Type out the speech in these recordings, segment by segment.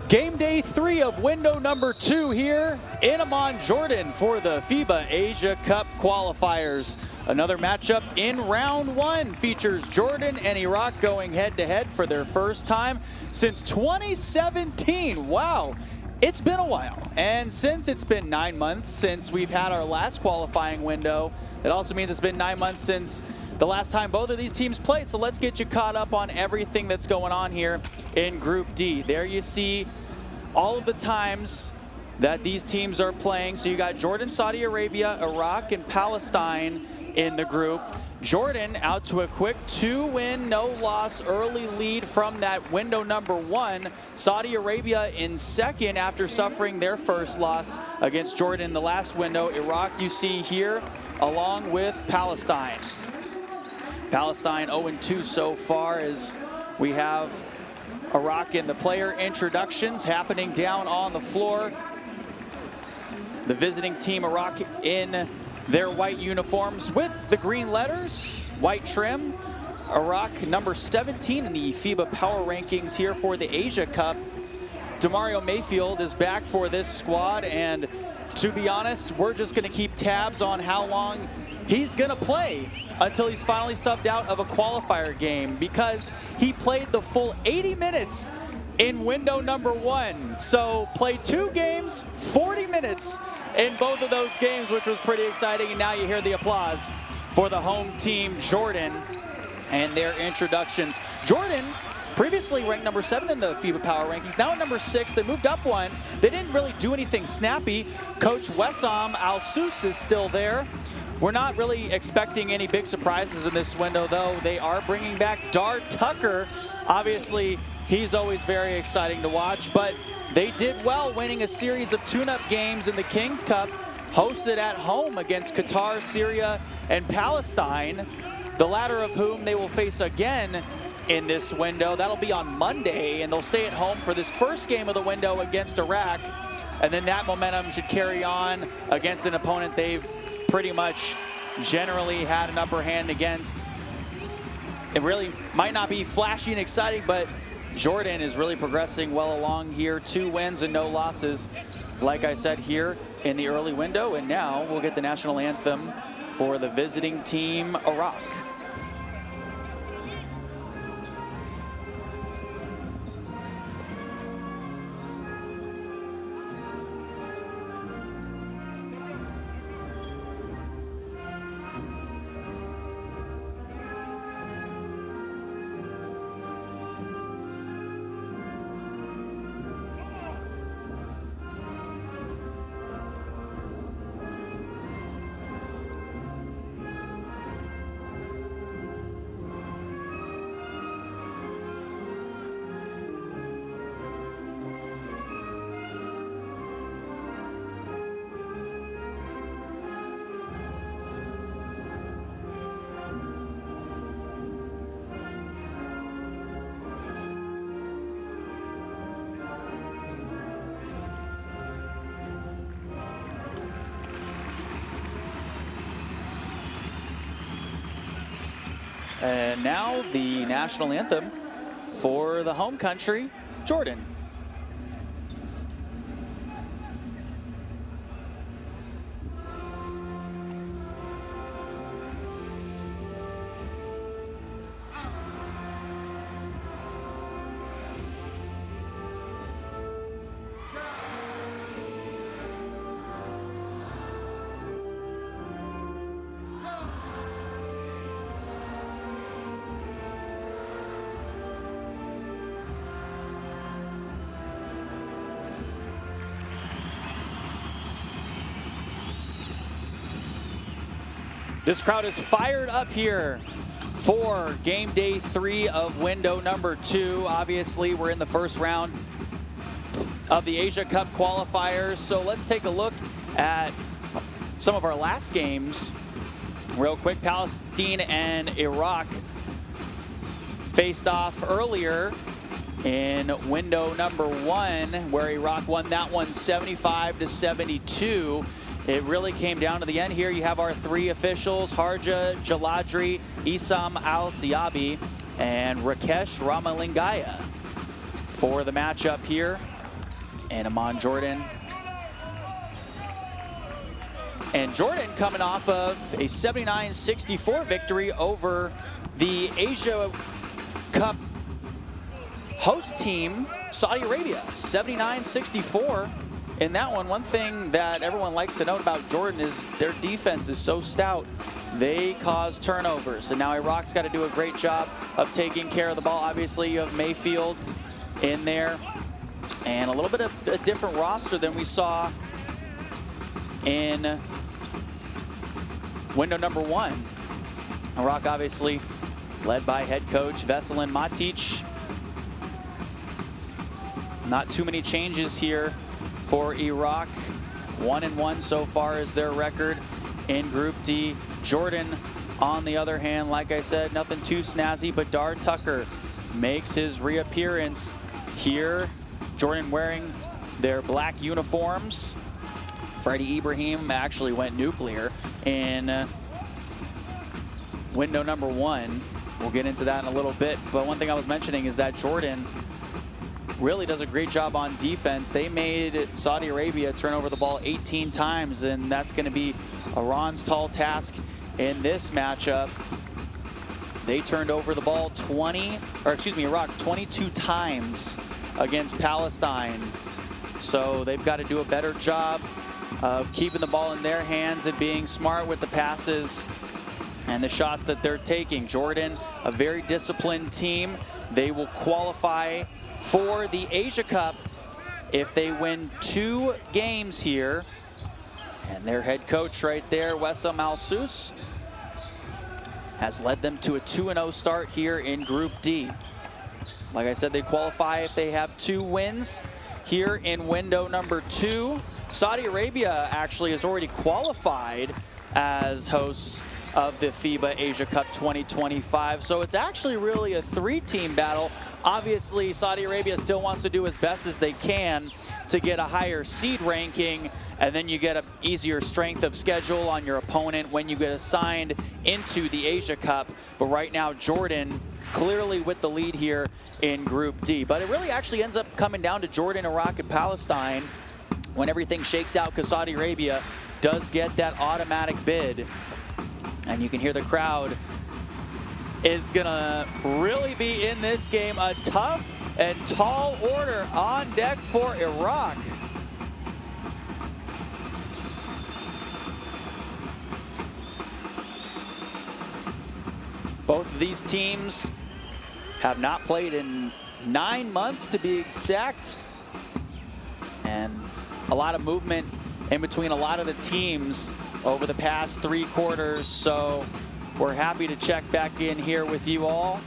Game day 3 of window number 2 here in Amman, Jordan for the FIBA Asia Cup qualifiers. Another matchup in round 1 features Jordan and Iraq going head-to-head for their first time since 2017. Wow, it's been a while. And since it's been 9 months since we've had our last qualifying window, it also means it's been 9 months since the last time both of these teams played. So let's get you caught up on everything that's going on here in Group D. There you see all of the times that these teams are playing. So you got Jordan, Saudi Arabia, Iraq, and Palestine in the group. Jordan out to a quick 2-win, no-loss early lead from that window number 1. Saudi Arabia in second after suffering their first loss against Jordan in the last window. Iraq you see here along with Palestine. Palestine 0-2 so far as we have Iraq in the player introductions happening down on the floor. The visiting team Iraq in their white uniforms with the green letters, white trim. Iraq number 17 in the FIBA power rankings here for the Asia Cup. Demario Mayfield is back for this squad, and to be honest, we're just gonna keep tabs on how long he's gonna play until he's finally subbed out of a qualifier game, because he played the full 80 minutes in window number 1. So played 2 games, 40 minutes in both of those games, which was pretty exciting. And now you hear the applause for the home team, Jordan, and their introductions. Jordan, previously ranked number 7 in the FIBA Power Rankings, now at number 6. They moved up 1. They didn't really do anything snappy. Coach Wessam Al-Sus is still there. We're not really expecting any big surprises in this window, though. They are bringing back Dar Tucker. Obviously, he's always very exciting to watch, but they did well winning a series of tune-up games in the Kings Cup, hosted at home against Qatar, Syria, and Palestine, the latter of whom they will face again in this window. That'll be on Monday, and they'll stay at home for this first game of the window against Iraq, and then that momentum should carry on against an opponent they've pretty much generally had an upper hand against. It really might not be flashy and exciting, but Jordan is really progressing well along here. 2 wins and no losses, like I said, here in the early window. And now we'll get the national anthem for the visiting team, Iraq. And now the national anthem for the home country, Jordan. This crowd is fired up here for game day 3 of window number 2. Obviously, we're in the first round of the Asia Cup qualifiers. So let's take a look at some of our last games real quick. Palestine and Iraq faced off earlier in window number 1, where Iraq won that one 75-72. It really came down to the end here. You have our 3 officials, Harja Jaladri, Isam Al-Siabi, and Rakesh Ramalingaya for the matchup here. And Amon Jordan. And Jordan coming off of a 79-64 victory over the Asia Cup host team, Saudi Arabia, 79-64. In that one thing that everyone likes to note about Jordan is their defense is so stout. They cause turnovers, and now Iraq's got to do a great job of taking care of the ball. Obviously, you have Mayfield in there, and a little bit of a different roster than we saw in window number 1. Iraq obviously led by head coach Veselin Matic. Not too many changes here for Iraq. 1-1 so far is their record in Group D. Jordan, on the other hand, like I said, nothing too snazzy, but Dar Tucker makes his reappearance here. Jordan wearing their black uniforms. Freddie Ibrahim actually went nuclear in window number 1. We'll get into that in a little bit, but one thing I was mentioning is that Jordan really does a great job on defense. They made Saudi Arabia turn over the ball 18 times, and that's going to be Iran's tall task in this matchup. They turned over the ball Iraq 22 times against Palestine. So they've got to do a better job of keeping the ball in their hands and being smart with the passes and the shots that they're taking. Jordan, a very disciplined team. They will qualify for the Asia Cup if they win 2 games here. And their head coach right there, Wessam Al-Sous, has led them to a 2-0 start here in Group D. Like I said, they qualify if they have 2 wins here in window number 2. Saudi Arabia actually has already qualified as hosts of the FIBA Asia Cup 2025. So it's actually really a 3-team battle. Obviously, Saudi Arabia still wants to do as best as they can to get a higher seed ranking, and then you get an easier strength of schedule on your opponent when you get assigned into the Asia Cup. But right now, Jordan clearly with the lead here in Group D. But it really actually ends up coming down to Jordan, Iraq, and Palestine when everything shakes out, because Saudi Arabia does get that automatic bid. And you can hear the crowd is gonna really be in this game. A tough and tall order on deck for Iraq. Both of these teams have not played in 9 months to be exact. And a lot of movement in between a lot of the teams over the past 3 quarters, so we're happy to check back in here with you all.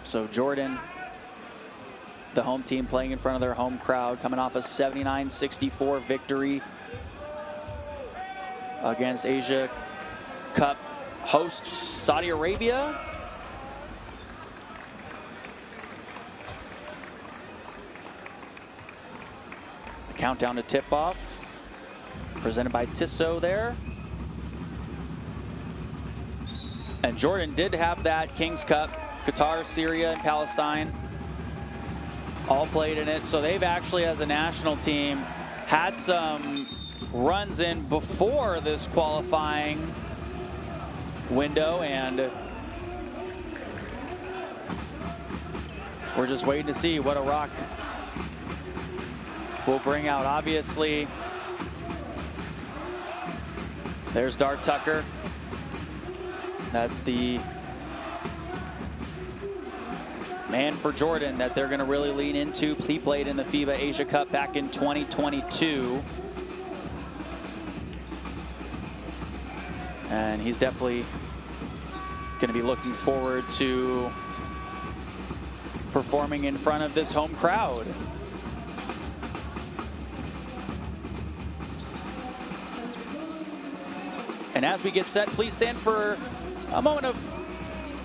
So Jordan, the home team, playing in front of their home crowd, coming off a 79-64 victory against Asia Cup host Saudi Arabia. The countdown to tip-off, presented by Tissot there. And Jordan did have that Kings Cup. Qatar, Syria, and Palestine all played in it. So they've actually, as a national team, had some runs in before this qualifying window, and we're just waiting to see what Iraq will bring out. Obviously, there's Dar Tucker. That's the man for Jordan that they're going to really lean into. He played in the FIBA Asia Cup back in 2022. And he's definitely going to be looking forward to performing in front of this home crowd. And as we get set, please stand for a moment of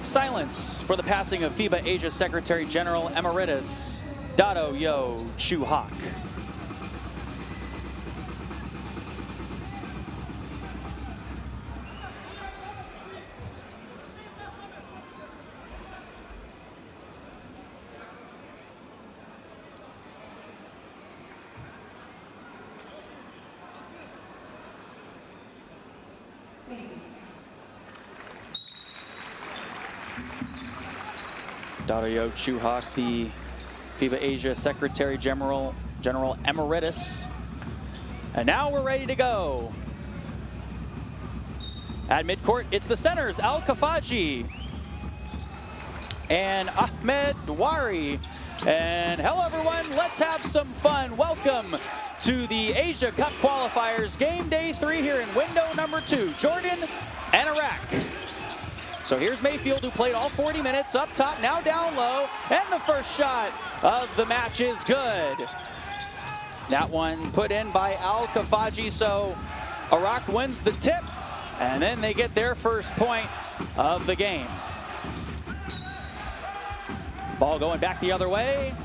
silence for the passing of FIBA Asia Secretary General Emeritus Dato Yo Chu Hak. Dario Chuhak, the FIBA Asia Secretary General Emeritus. And now we're ready to go. At midcourt, it's the centers, Al Kafaji and Ahmed Dwari. And hello everyone, let's have some fun. Welcome to the Asia Cup qualifiers, game day 3 here in window number 2, Jordan and Iraq. So here's Mayfield, who played all 40 minutes, up top, now down low, and the first shot of the match is good. That one put in by Al Kafaji, so Iraq wins the tip, and then they get their first point of the game. Ball going back the other way.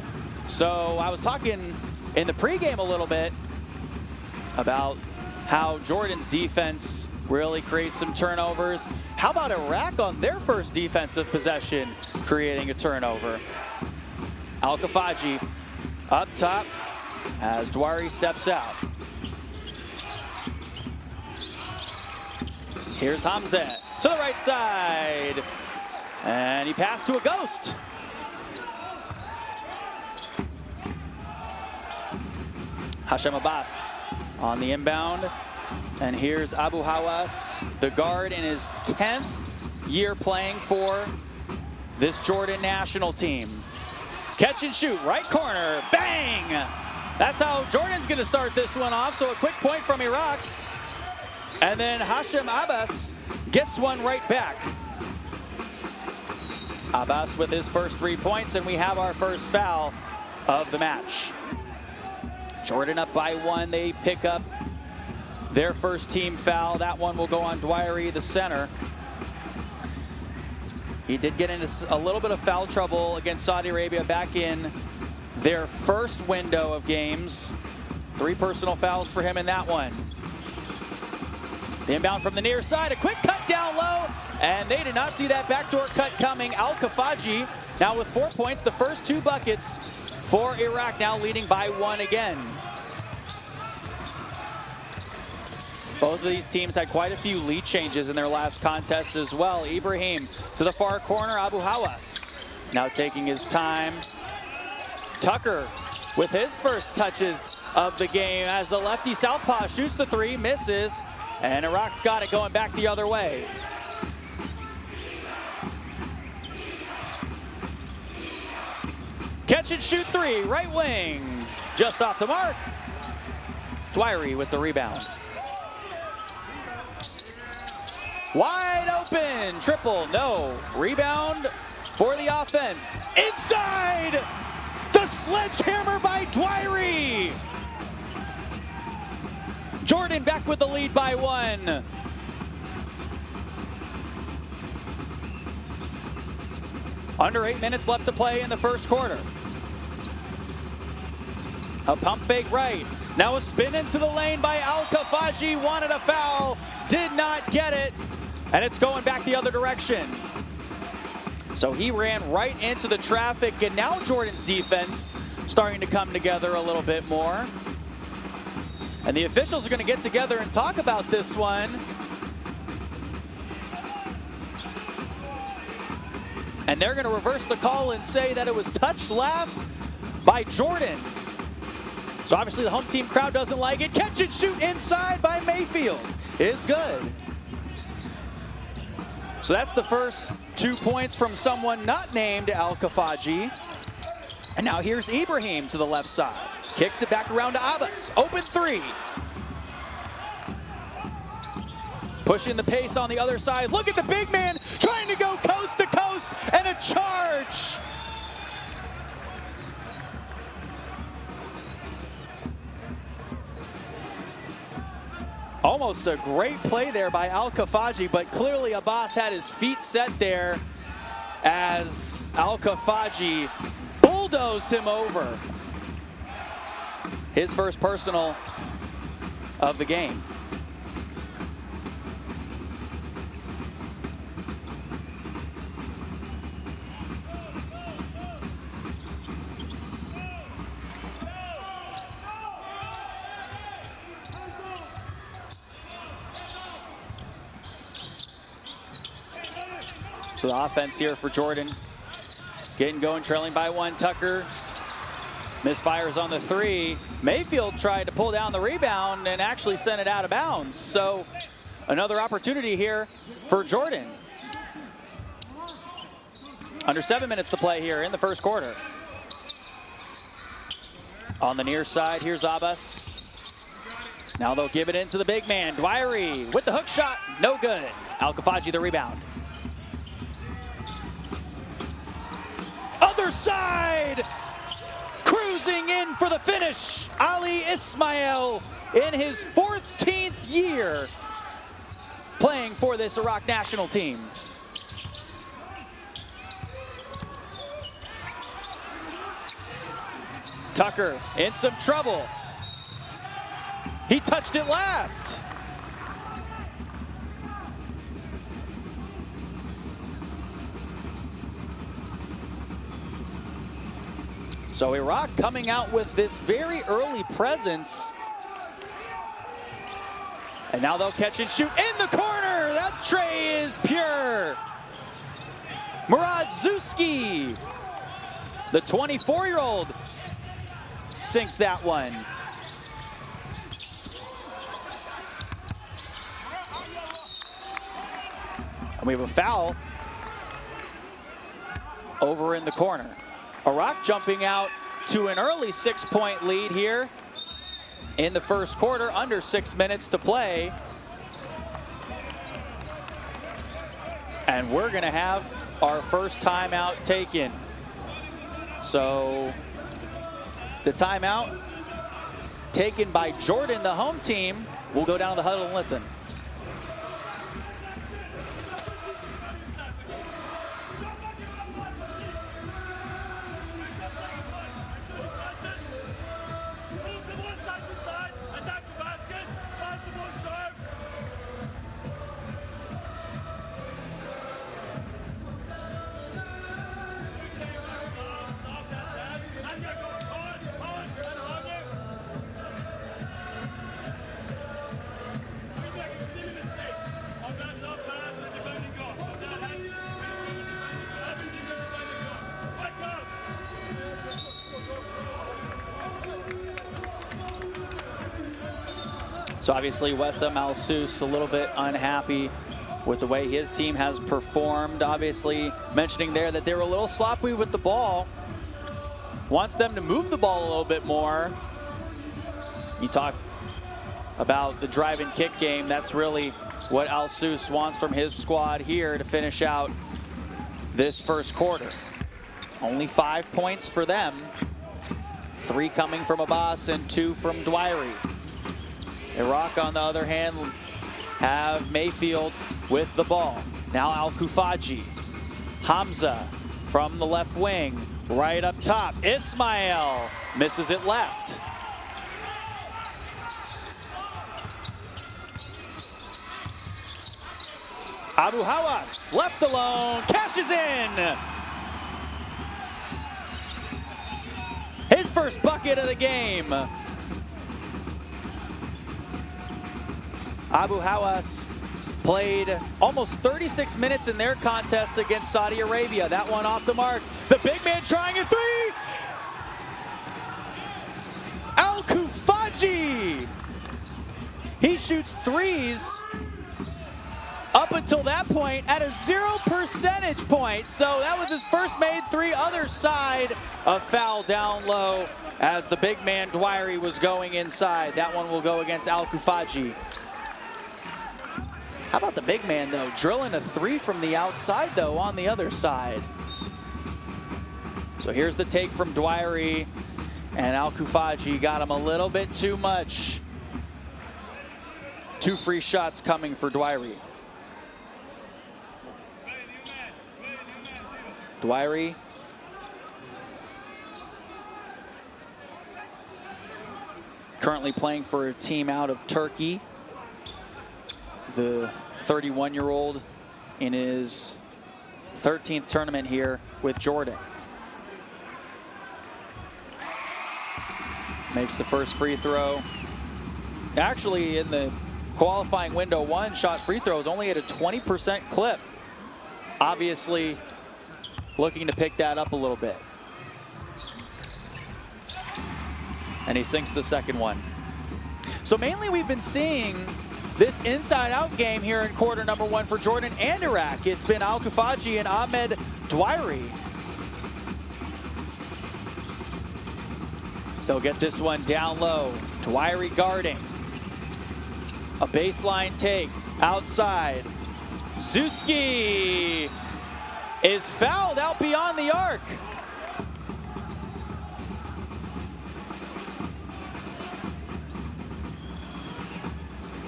So I was talking in the pregame a little bit about how Jordan's defense really creates some turnovers. How about Iraq on their first defensive possession creating a turnover? Al Kafaji up top as Dwari steps out. Here's Hamza to the right side. And he passed to a ghost. Hashem Abbas on the inbound. And here's Abu Hawas, the guard in his 10th year playing for this Jordan national team. Catch and shoot, right corner, bang! That's how Jordan's gonna start this one off, so a quick point from Iraq. And then Hashem Abbas gets one right back. Abbas with his first 3 points, and we have our first foul of the match. Jordan up by 1, they pick up their first team foul. That one will go on Dwari, the center. He did get into a little bit of foul trouble against Saudi Arabia back in their first window of games. 3 personal fouls for him in that one. The inbound from the near side, a quick cut down low, and they did not see that backdoor cut coming. Al Kafaji now with 4 points, the first 2 buckets for Iraq, now leading by 1 again. Both of these teams had quite a few lead changes in their last contests as well. Ibrahim to the far corner, Abu Hawas now taking his time. Tucker with his first touches of the game as the lefty southpaw shoots the 3, misses, and Iraq's got it going back the other way. Catch and shoot 3, right wing, just off the mark. Dwari with the rebound. Wide open, triple, no. Rebound for the offense. Inside, the sledgehammer by Dwari. Jordan back with the lead by 1. Under 8 minutes left to play in the first quarter. A pump fake right. Now a spin into the lane by Al Kafaji. Wanted a foul, did not get it. And it's going back the other direction. So he ran right into the traffic, and now Jordan's defense starting to come together a little bit more. And the officials are going to get together and talk about this one. And they're going to reverse the call and say that it was touched last by Jordan. So obviously the home team crowd doesn't like it. Catch and shoot inside by Mayfield is good. So that's the first 2 points from someone not named Al Kafaji. And now here's Ibrahim to the left side. Kicks it back around to Abbas. Open 3. Pushing the pace on the other side. Look at the big man trying to go coast to coast, and a charge. Almost a great play there by Al Kafaji, but clearly Abbas had his feet set there as Al Kafaji bulldozed him over. His first personal of the game. So the offense here for Jordan. getting going, trailing by 1. Tucker misfires on the 3. Mayfield tried to pull down the rebound and actually sent it out of bounds. So another opportunity here for Jordan. Under 7 minutes to play here in the first quarter. On the near side, here's Abbas. Now they'll give it into the big man, Dwyery, with the hook shot, no good. Al-Khafaji the rebound. Other side, cruising in for the finish. Ali Ismail in his 14th year playing for this Iraq national team. Tucker in some trouble. He touched it last. So Iraq coming out with this very early presence. And now they'll catch and shoot in the corner. That tray is pure. Murad Zuski, the 24-year-old, sinks that one. And we have a foul over in the corner. Iraq jumping out to an early 6-point lead here in the first quarter, under 6 minutes to play. And we're gonna have our first timeout taken. So the timeout taken by Jordan, the home team. We'll go down to the huddle and listen. So obviously Wessam Al-Sous a little bit unhappy with the way his team has performed. Obviously mentioning there that they were a little sloppy with the ball. Wants them to move the ball a little bit more. You talk about the drive and kick game. That's really what Al-Sous wants from his squad here to finish out this first quarter. Only 5 points for them. 3 coming from Abbas and 2 from Dwyery. Iraq, on the other hand, have Mayfield with the ball. Now Al-Khafaji. Hamza from the left wing, right up top. Ismail misses it left. Abu Hawas, left alone, cashes in. His first bucket of the game. Abu Hawas played almost 36 minutes in their contest against Saudi Arabia. That one off the mark. The big man trying a 3. Al-Khafaji. He shoots 3s up until that point at a 0 percentage point. So that was his first made 3. Other side, a foul down low as the big man Dwyery was going inside. That one will go against Al-Khafaji. How about the big man, though? Drilling a 3 from the outside, though, on the other side. So here's the take from Dwyery, and Al-Khafaji got him a little bit too much. 2 free shots coming for Dwyery. Dwyery. Currently playing for a team out of Turkey. The 31-year-old in his 13th tournament here with Jordan. Makes the first free throw. Actually, in the qualifying window, 1 shot free throws only at a 20% clip. Obviously, looking to pick that up a little bit. And he sinks the second one. So mainly we've been seeing this inside-out game here in quarter number 1 for Jordan and Iraq. It's been Al-Kufaji and Ahmed Dwairy. They'll get this one down low. Dwairy guarding. A baseline take outside. Zuski is fouled out beyond the arc.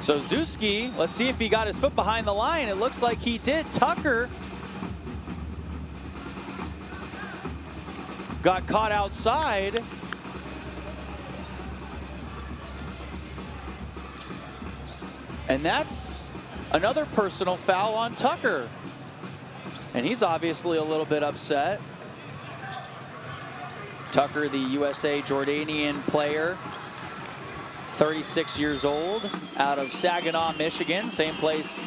So Zuski, let's see if he got his foot behind the line. It looks like he did. Tucker got caught outside. And that's another personal foul on Tucker. And he's obviously a little bit upset. Tucker, the USA Jordanian player, 36 years old, out of Saginaw, Michigan, same place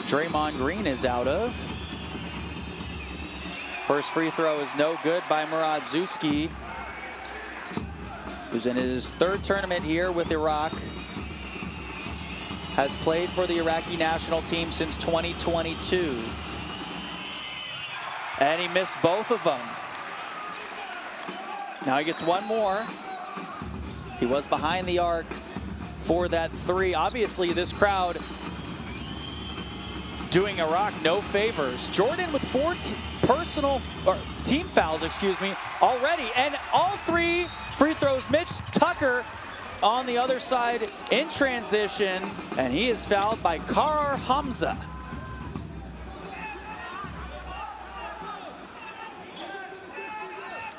Draymond Green is out of. First free throw is no good by Murad Zuski, who's in his 3rd tournament here with Iraq. Has played for the Iraqi national team since 2022. And he missed both of them. Now he gets one more. He was behind the arc for that 3. Obviously, this crowd doing Iraq no favors. Jordan with 4 team fouls, already. And all 3 free throws missed. Tucker on the other side in transition, and he is fouled by Karar Hamza.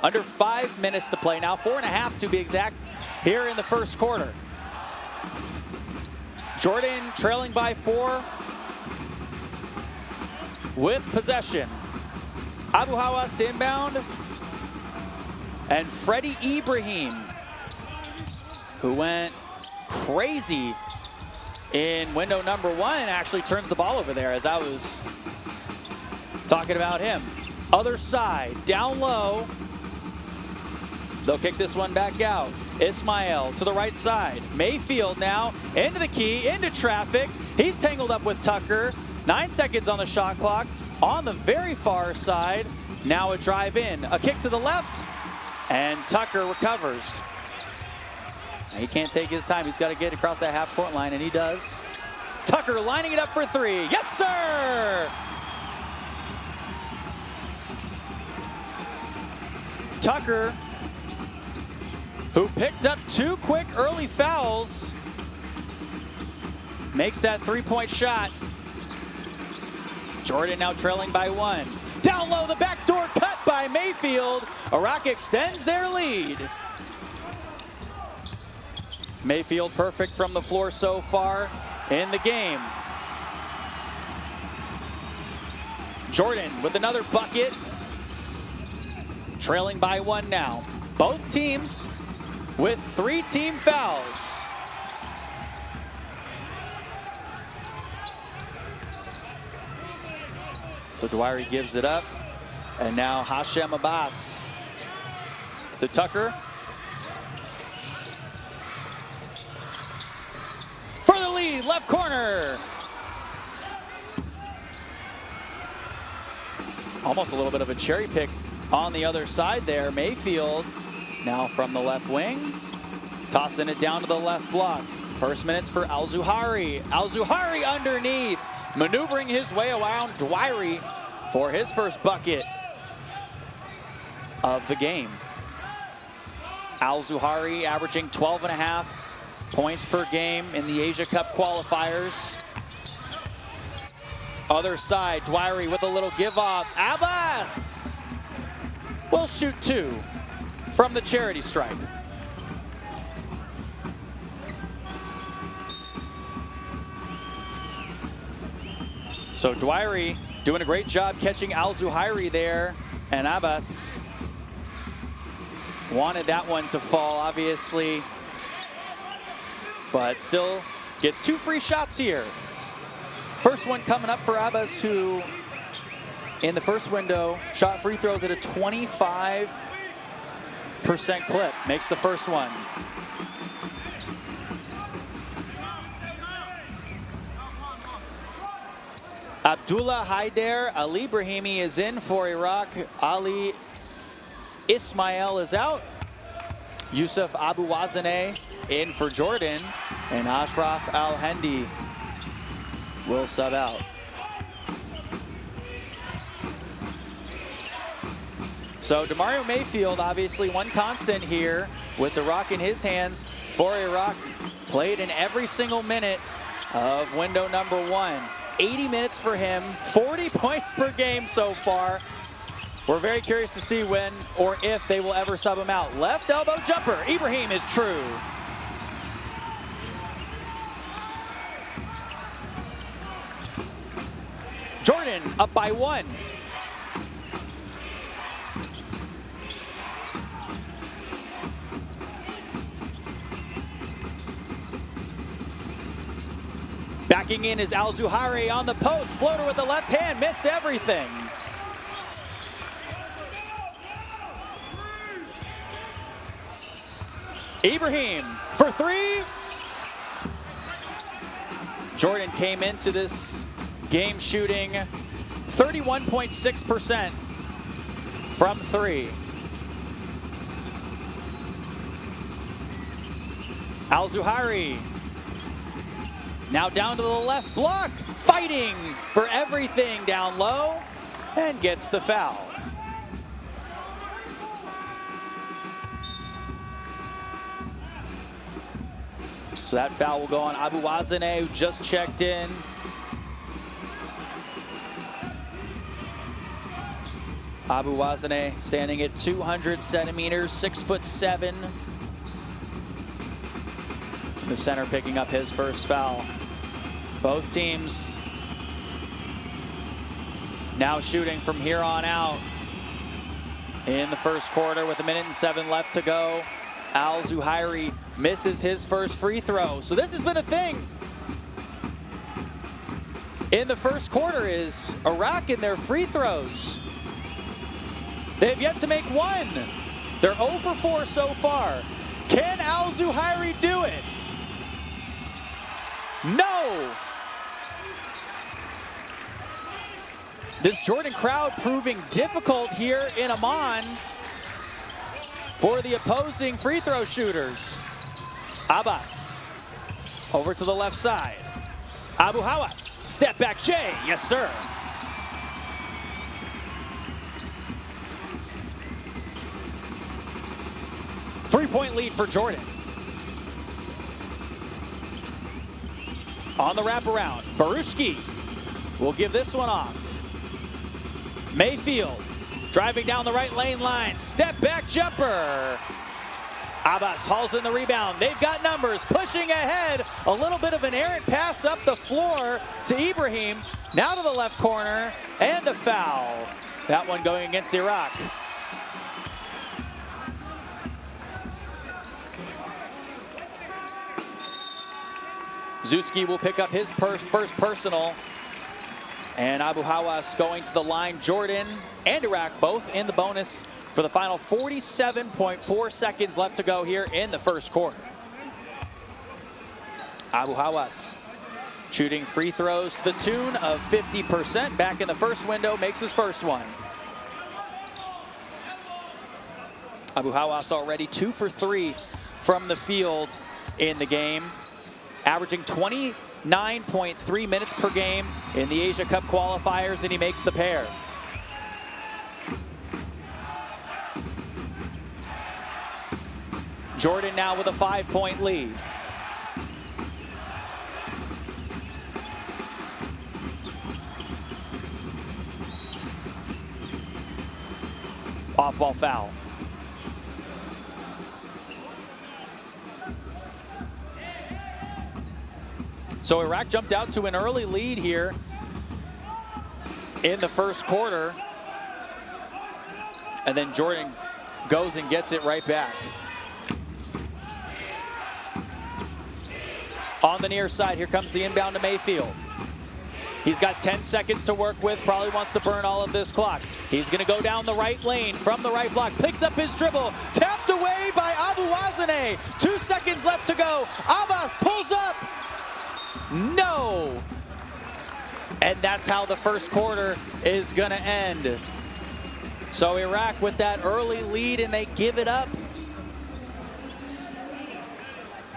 Under 5 minutes to play now, 4.5 to be exact, here in the first quarter. Jordan trailing by 4 with possession. Abu Hawas to inbound, and Freddie Ibrahim, who went crazy in window number 1, actually turns the ball over there, as I was talking about him. Other side, down low. They'll kick this one back out. Ismail to the right side. Mayfield now into the key, into traffic. He's tangled up with Tucker. 9 seconds on the shot clock. On the very far side, now a drive in. A kick to the left, and Tucker recovers. He can't take his time. He's got to get across that half-court line, and he does. Tucker lining it up for 3. Yes, sir! Tucker, who picked up 2 quick early fouls, makes that 3-point shot. Jordan now trailing by 1. Down low, the backdoor cut by Mayfield. Iraq extends their lead. Mayfield perfect from the floor so far in the game. Jordan with another bucket. Trailing by 1 now. Both teams with 3 team fouls. So Dwairy gives it up. And now Hashem Abbas to Tucker. For the lead, left corner. Almost a little bit of a cherry pick on the other side there. Mayfield now from the left wing, tossing it down to the left block. First minutes for Al-Zuhairi. Al-Zuhairi underneath, maneuvering his way around Dwairy for his first bucket of the game. Al-Zuhairi averaging 12.5 points per game in the Asia Cup qualifiers. Other side, Dwairy with a little give off. Abbas will shoot 2 from the charity stripe. So Dwairy doing a great job catching Al-Zuhairi there, and Abbas wanted that one to fall, obviously, but still gets 2 free shots here. First one coming up for Abbas, who in the first window shot free throws at a 25% clip. Makes the first one. Abdullah Haider Ali Brahimi is in for Iraq. Ali Ismail is out. Yusuf Abu Wazaneh in for Jordan. And Ashraf Al-Hendi will sub out. So DeMario Mayfield, obviously one constant here with the rock in his hands for Iraq. Played in every single minute of window number 1. 80 minutes for him, 40 points per game so far. We're very curious to see when or if they will ever sub him out. Left elbow jumper, Ibrahim is true. Jordan up by 1. Backing in is Al-Zuhairi on the post. Floater with the left hand, missed everything. Ibrahim for 3. Jordan came into this game shooting 31.6% from 3. Al-Zuhairi now down to the left block, fighting for everything down low, and gets the foul. So that foul will go on Abu Wazaneh, who just checked in. Abu Wazaneh standing at 200 centimeters, 6'7". The center picking up his first foul. Both teams now shooting from here on out in the first quarter with 1:07 left to go. Al-Zuhairi misses his first free throw. So this has been a thing in the first quarter is Iraq in their free throws. They've yet to make one. They're 0 for 4 so far. Can Al-Zuhairi do it? No! This Jordan crowd proving difficult here in Amman for the opposing free throw shooters. Abbas over to the left side. Abu Hawas, step back J, yes sir. Three-point lead for Jordan. On the wraparound, Barushki will give this one off. Mayfield driving down the right lane line, step back jumper. Abbas hauls in the rebound. They've got numbers, pushing ahead. A little bit of an errant pass up the floor to Ibrahim. Now to the left corner, and a foul. That one going against Iraq. Zuski will pick up his first personal. And Abu Hawas going to the line. Jordan and Iraq both in the bonus for the final 47.4 seconds left to go here in the first quarter. Abu Hawas shooting free throws to the tune of 50%. Back in the first window, makes his first one. Abu Hawas already 2 for 3 from the field in the game, averaging 29.3 minutes per game in the Asia Cup qualifiers, and he makes the pair. Jordan now with a 5-point lead. Off-ball foul. So Iraq jumped out to an early lead here in the first quarter. And then Jordan goes and gets it right back. On the near side, here comes the inbound to Mayfield. He's got 10 seconds to work with, probably wants to burn all of this clock. He's gonna go down the right lane from the right block, picks up his dribble, tapped away by Abuwazane. 2 seconds left to go. Abbas pulls up. No. And that's how the first quarter is gonna end. So Iraq with that early lead, and they give it up.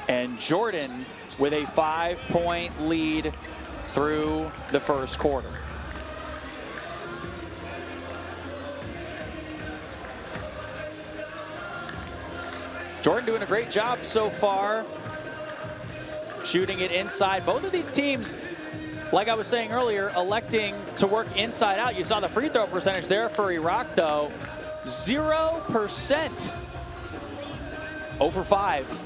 And Jordan with a 5-point lead through the first quarter. Jordan doing a great job so far, shooting it inside. Both of these teams, like I was saying earlier, electing to work inside out. You saw the free throw percentage there for Iraq, though. 0%. 0 for 5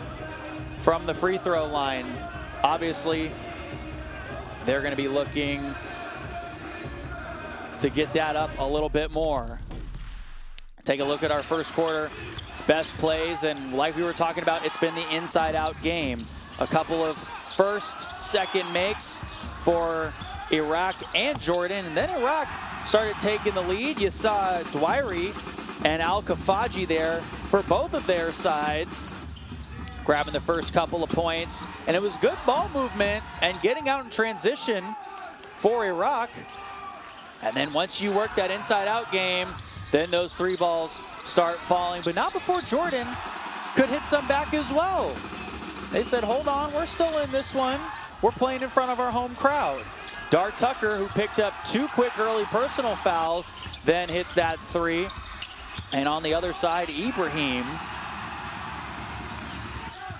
from the free throw line. Obviously, they're going to be looking to get that up a little bit more. Take a look at our first quarter best plays, and like we were talking about, it's been the inside-out game. A couple of first, second makes for Iraq and Jordan, and then Iraq started taking the lead. You saw Dwyery and Al-Kafaji there for both of their sides, grabbing the first couple of points, and it was good ball movement and getting out in transition for Iraq. And then once you work that inside-out game, then those three balls start falling, but not before Jordan could hit some back as well. They said, hold on, we're still in this one. We're playing in front of our home crowd. Dar Tucker, who picked up 2 quick early personal fouls, then hits that 3. And on the other side, Ibrahim.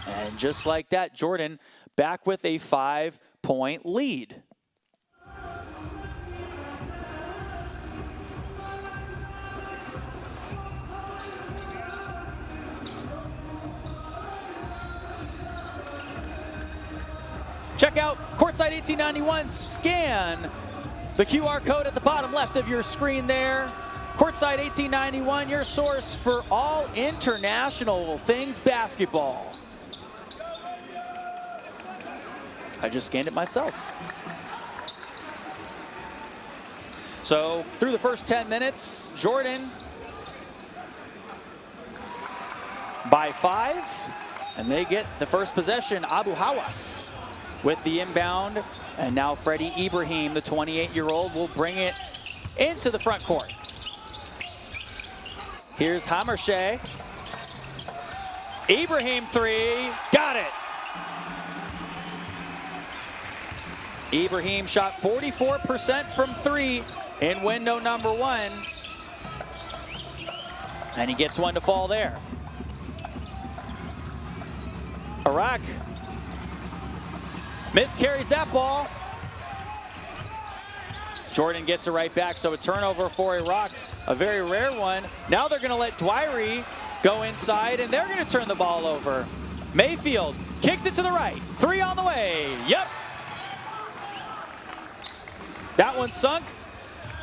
And just like that, Jordan back with a 5-point lead. Check out Courtside 1891. Scan the QR code at the bottom left of your screen there. Courtside 1891, your source for all international things basketball. I just scanned it myself. So through the first 10 minutes, Jordan by 5, and they get the first possession. Abu Hawas with the inbound, and now Freddie Ibrahim, the 28-year-old, will bring it into the front court. Here's Hamershay. Ibrahim 3, got it. Ibrahim shot 44% from 3 in window number 1, and he gets one to fall there. Iraq miscarries that ball. Jordan gets it right back, so a turnover for Iraq, a very rare one. Now they're going to let Dwyery go inside, and they're going to turn the ball over. Mayfield kicks it to the right. 3 on the way. Yep. That one sunk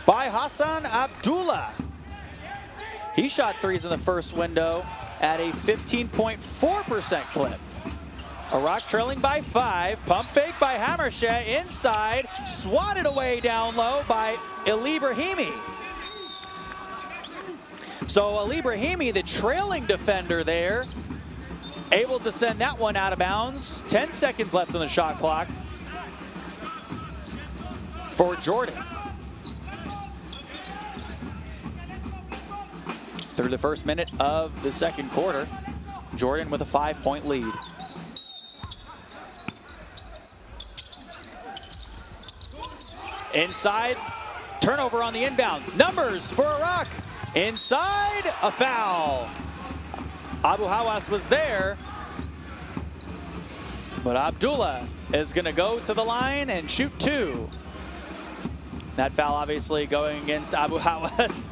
by Hassan Abdullah. He shot 3s in the first window at a 15.4% clip. Iraq trailing by 5. Pump fake by Hamershay inside. Swatted away down low by Ali Brahimi. So Ali Brahimi, the trailing defender there, able to send that one out of bounds. 10 seconds left on the shot clock for Jordan. Through the first minute of the second quarter, Jordan with a 5-point lead. Inside, turnover on the inbounds. Numbers for Iraq. Inside, a foul. Abu Hawas was there, but Abdullah is going to go to the line and shoot 2. That foul obviously going against Abu Hawas.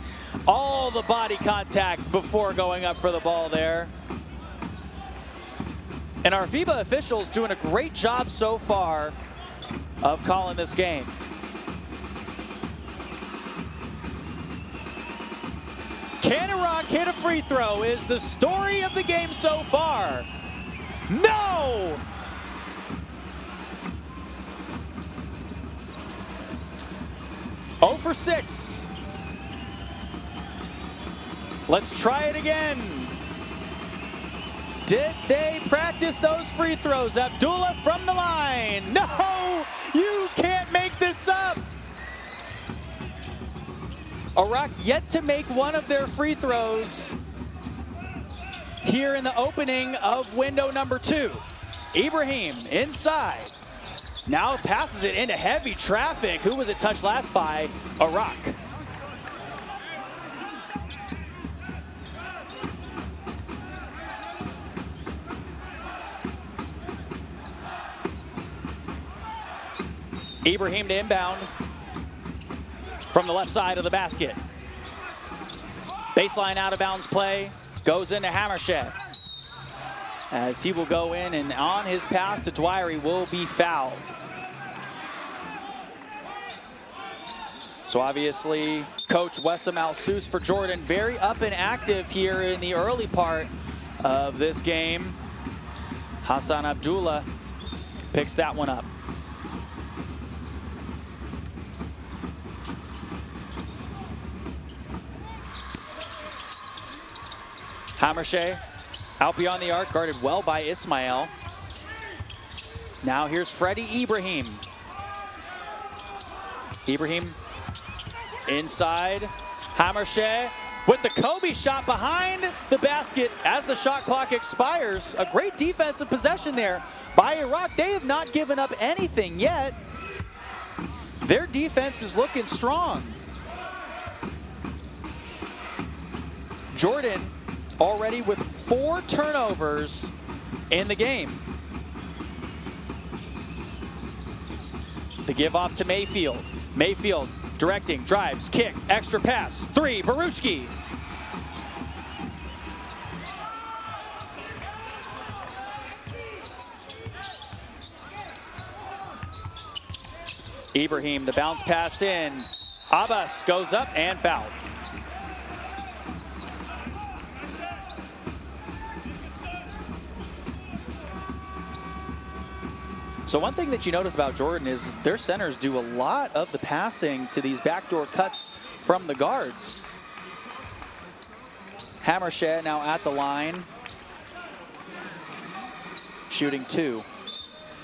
All the body contact before going up for the ball there. And our FIBA officials doing a great job so far of calling this game. Can Iraq hit a free throw is the story of the game so far. No! 0 for 6. Let's try it again. Did they practice those free throws? Abdullah from the line. No, you can't make this up. Iraq yet to make one of their free throws here in the opening of window number 2. Ibrahim inside. Now passes it into heavy traffic. Who was it touched last by? Iraq. Ibrahim to inbound from the left side of the basket. Baseline out of bounds play goes into Hammershed, as he will go in, and on his pass to Dwyer will be fouled. So obviously, Coach Wessam Al-Sous for Jordan, very up and active here in the early part of this game. Hassan Abdullah picks that one up. Hammershed out beyond the arc, guarded well by Ismail. Now here's Freddie Ibrahim. Ibrahim inside. Hammershed with the Kobe shot behind the basket as the shot clock expires. A great defensive possession there by Iraq. They have not given up anything yet. Their defense is looking strong. Jordan already with 4 turnovers in the game. The give off to Mayfield. Mayfield directing, drives, kick, extra pass, 3, Baruchki. Ibrahim, the bounce pass in. Abbas goes up and fouled. So one thing that you notice about Jordan is their centers do a lot of the passing to these backdoor cuts from the guards. Hammershed now at the line, shooting 2,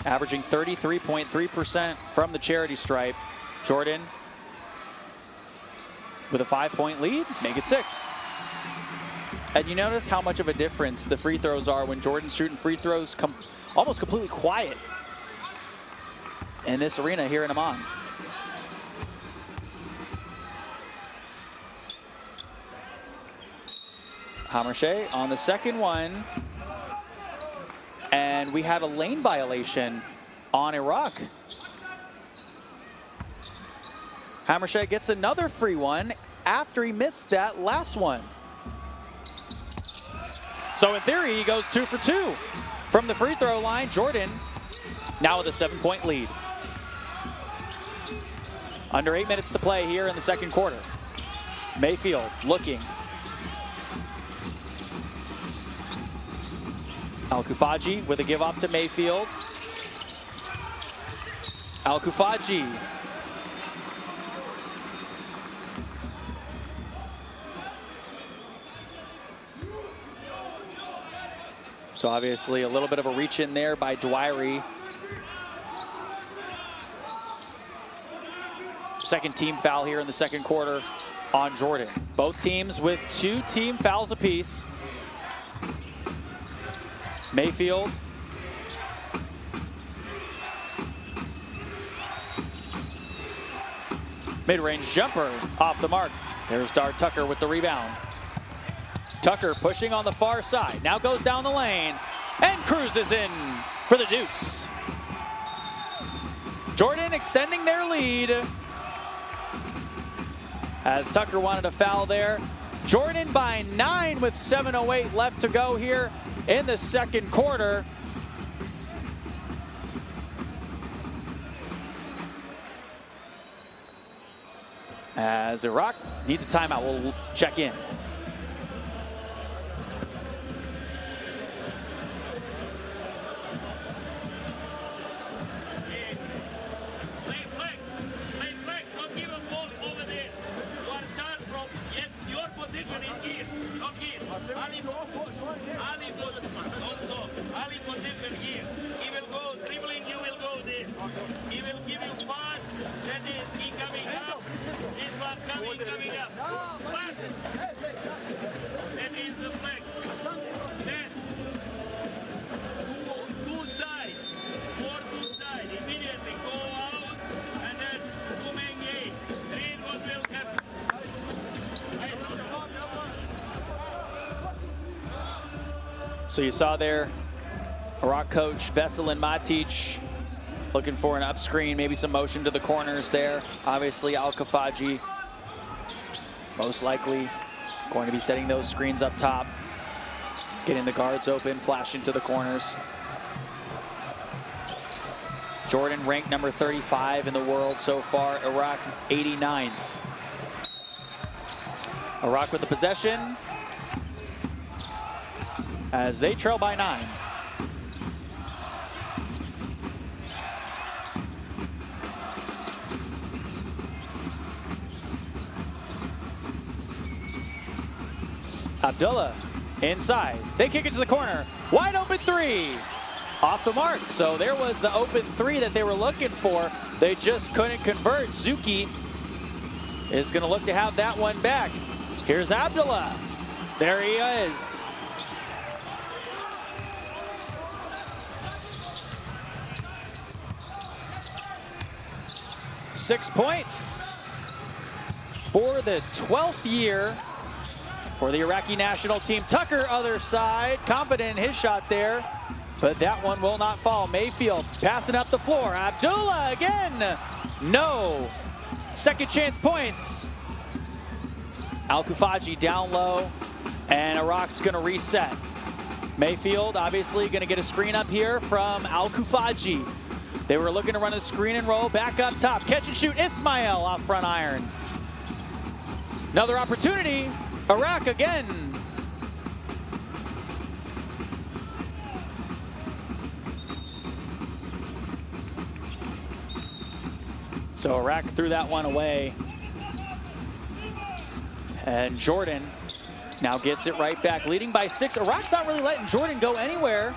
averaging 33.3% from the charity stripe. Jordan with a 5-point lead, make it 6. And you notice how much of a difference the free throws are when Jordan's shooting free throws almost completely quiet in this arena here in Amman. Hammershed on the second one, and we had a lane violation on Iraq. Hammershed gets another free one after he missed that last one. So in theory, he goes 2 for 2 from the free throw line. Jordan now with a 7-point lead. Under 8 minutes to play here in the second quarter. Mayfield looking. Al-Kufaji with a give off to Mayfield. Al-Kufaji. So obviously a little bit of a reach in there by Dwyer. Second team foul here in the second quarter on Jordan. Both teams with 2 team fouls apiece. Mayfield. Mid-range jumper off the mark. There's Dart Tucker with the rebound. Tucker pushing on the far side. Now goes down the lane and cruises in for the deuce. Jordan extending their lead, as Tucker wanted a foul there. Jordan by 9 with 7:08 left to go here in the second quarter. As Iraq needs a timeout, we'll check in. position here. He will go dribbling, you will go there. He will give you pass, that is he coming up. This one coming up. Pass. That is the flag. Then, two side, four two side, immediately go out, and then Kumenge, three was will happen. So you saw there, Iraq coach Veselin Matic looking for an up screen, maybe some motion to the corners there. Obviously Al-Khafaji most likely going to be setting those screens up top, getting the guards open, flashing to the corners. Jordan ranked number 35 in the world so far, Iraq 89th. Iraq with the possession as they trail by 9. Abdullah inside. They kick it to the corner. Wide open three. Off the mark. So there was the open three that they were looking for. They just couldn't convert. Zuki is going to look to have that one back. Here's Abdullah. There he is. Six points for the 12th year for the Iraqi national team. Tucker, other side, confident in his shot there, but that one will not fall. Mayfield passing up the floor. Abdullah again. No. Second chance points. Al-Khafaji down low, and Iraq's going to reset. Mayfield obviously going to get a screen up here from Al-Khafaji. They were looking to run a screen and roll. Back up top. Catch and shoot. Ismail off front iron. Another opportunity. Iraq again. So Iraq threw that one away. And Jordan now gets it right back, leading by 6. Iraq's not really letting Jordan go anywhere.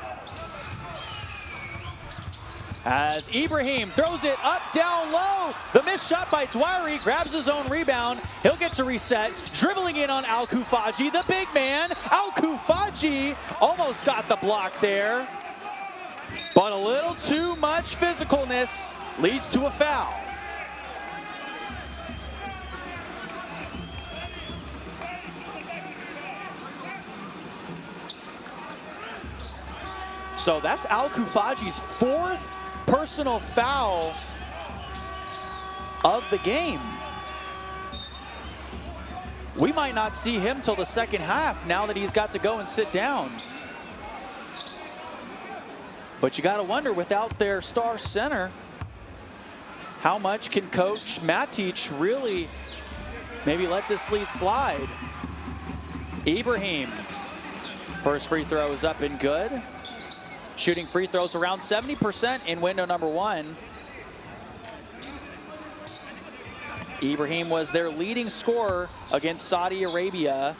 As Ibrahim throws it up, down low. The missed shot by Dwari, grabs his own rebound. He'll get to reset, dribbling in on Al-Khafaji, the big man. Al-Khafaji almost got the block there, but a little too much physicalness leads to a foul. So that's Al-Khafaji's 4th personal foul of the game. We might not see him till the second half now that he's got to go and sit down. But you got to wonder, without their star center, how much can Coach Matic really maybe let this lead slide? Ibrahim, first free throw is up and good. Shooting free throws around 70% in window number 1. Ibrahim was their leading scorer against Saudi Arabia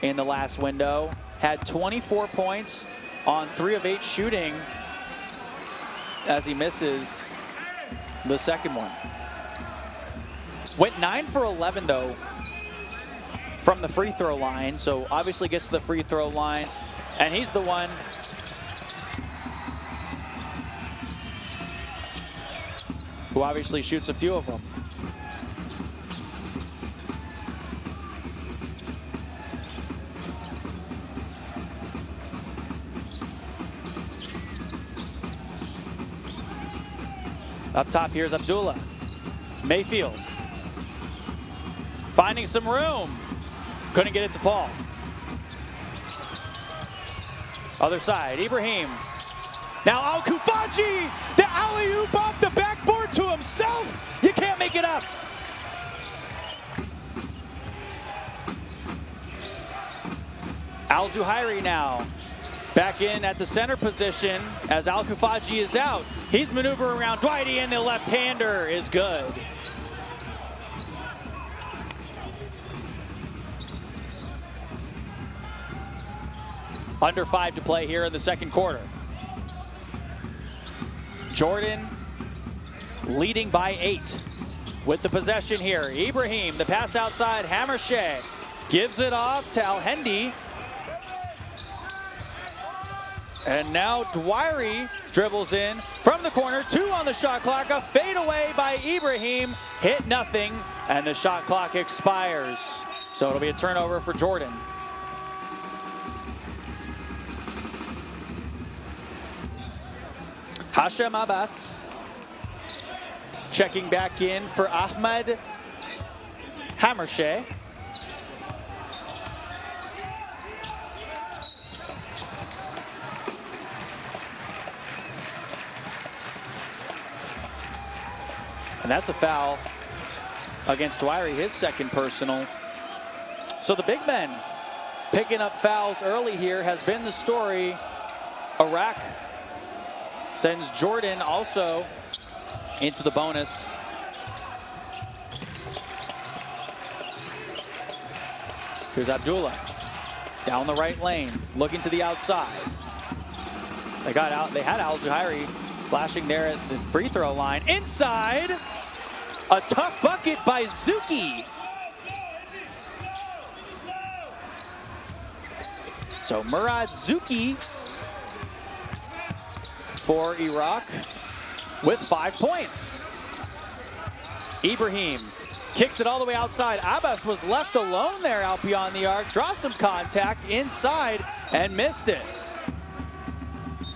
in the last window. Had 24 points on 3 of 8 shooting as he misses the second one. Went 9 for 11 though from the free throw line. So obviously gets to the free throw line, and he's the one who obviously shoots a few of them. Up top, here's Abdullah. Mayfield finding some room. Couldn't get it to fall. Other side, Ibrahim. Now Al-Khafaji, the alley-oop off the backboard to himself. You can't make it up. Al-Zuhairi now back in at the center position as Al-Khafaji is out. He's maneuvering around Dwighty, and the left-hander is good. Under 5 to play here in the second quarter. Jordan leading by 8 with the possession here. Ibrahim, the pass outside, Hammershey gives it off to Alhendi. And now Dwyery dribbles in from the corner, 2 on the shot clock, a fadeaway by Ibrahim, hit nothing, and the shot clock expires. So it'll be a turnover for Jordan. Hashem Abbas checking back in for Ahmed Hammershey. And that's a foul against Dwyery, his second personal. So the big men picking up fouls early here has been the story. Iraq sends Jordan also into the bonus. Here's Abdullah down the right lane, looking to the outside. They got out. They had Al Zuhairi flashing there at the free throw line. Inside, a tough bucket by Zuki. So Murad Zuki for Iraq with 5 points. Ibrahim kicks it all the way outside. Abbas was left alone there out beyond the arc. Draw some contact inside and missed it.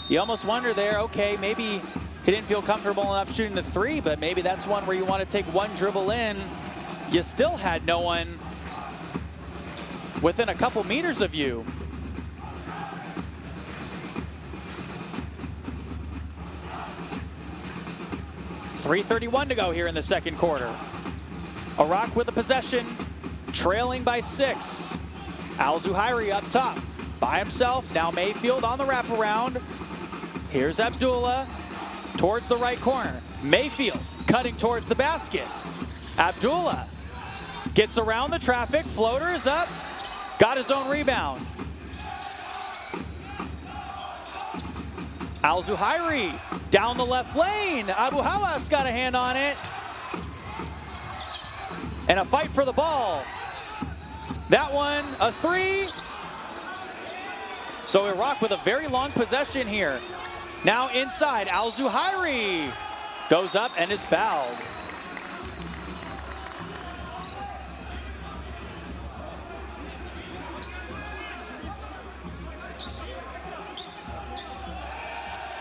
You almost wonder there, okay, maybe he didn't feel comfortable enough shooting the 3, but maybe that's one where you want to take one dribble in. You still had no one within a couple meters of you. .331 to go here in the second quarter. Iraq with the possession, trailing by 6. Al Zuhairi up top by himself. Now Mayfield on the wraparound. Here's Abdullah towards the right corner. Mayfield cutting towards the basket. Abdullah gets around the traffic. Floater is up. Got his own rebound. Al Zuhairi down the left lane. Abu Hawas got a hand on it. And a fight for the ball. That one, a 3. So Iraq with a very long possession here. Now inside, Al Zuhairi goes up and is fouled.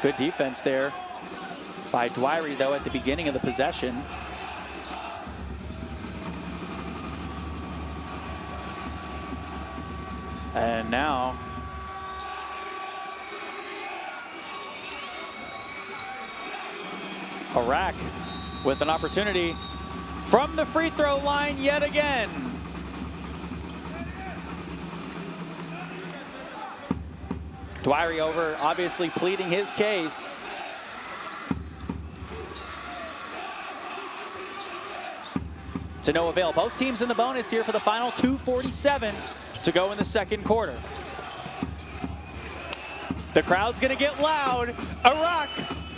Good defense there by Dwyery, though, at the beginning of the possession. And now Iraq with an opportunity from the free throw line yet again. Dwyery over, obviously pleading his case. To no avail. Both teams in the bonus here for the final 2:47 to go in the second quarter. The crowd's gonna get loud. Iraq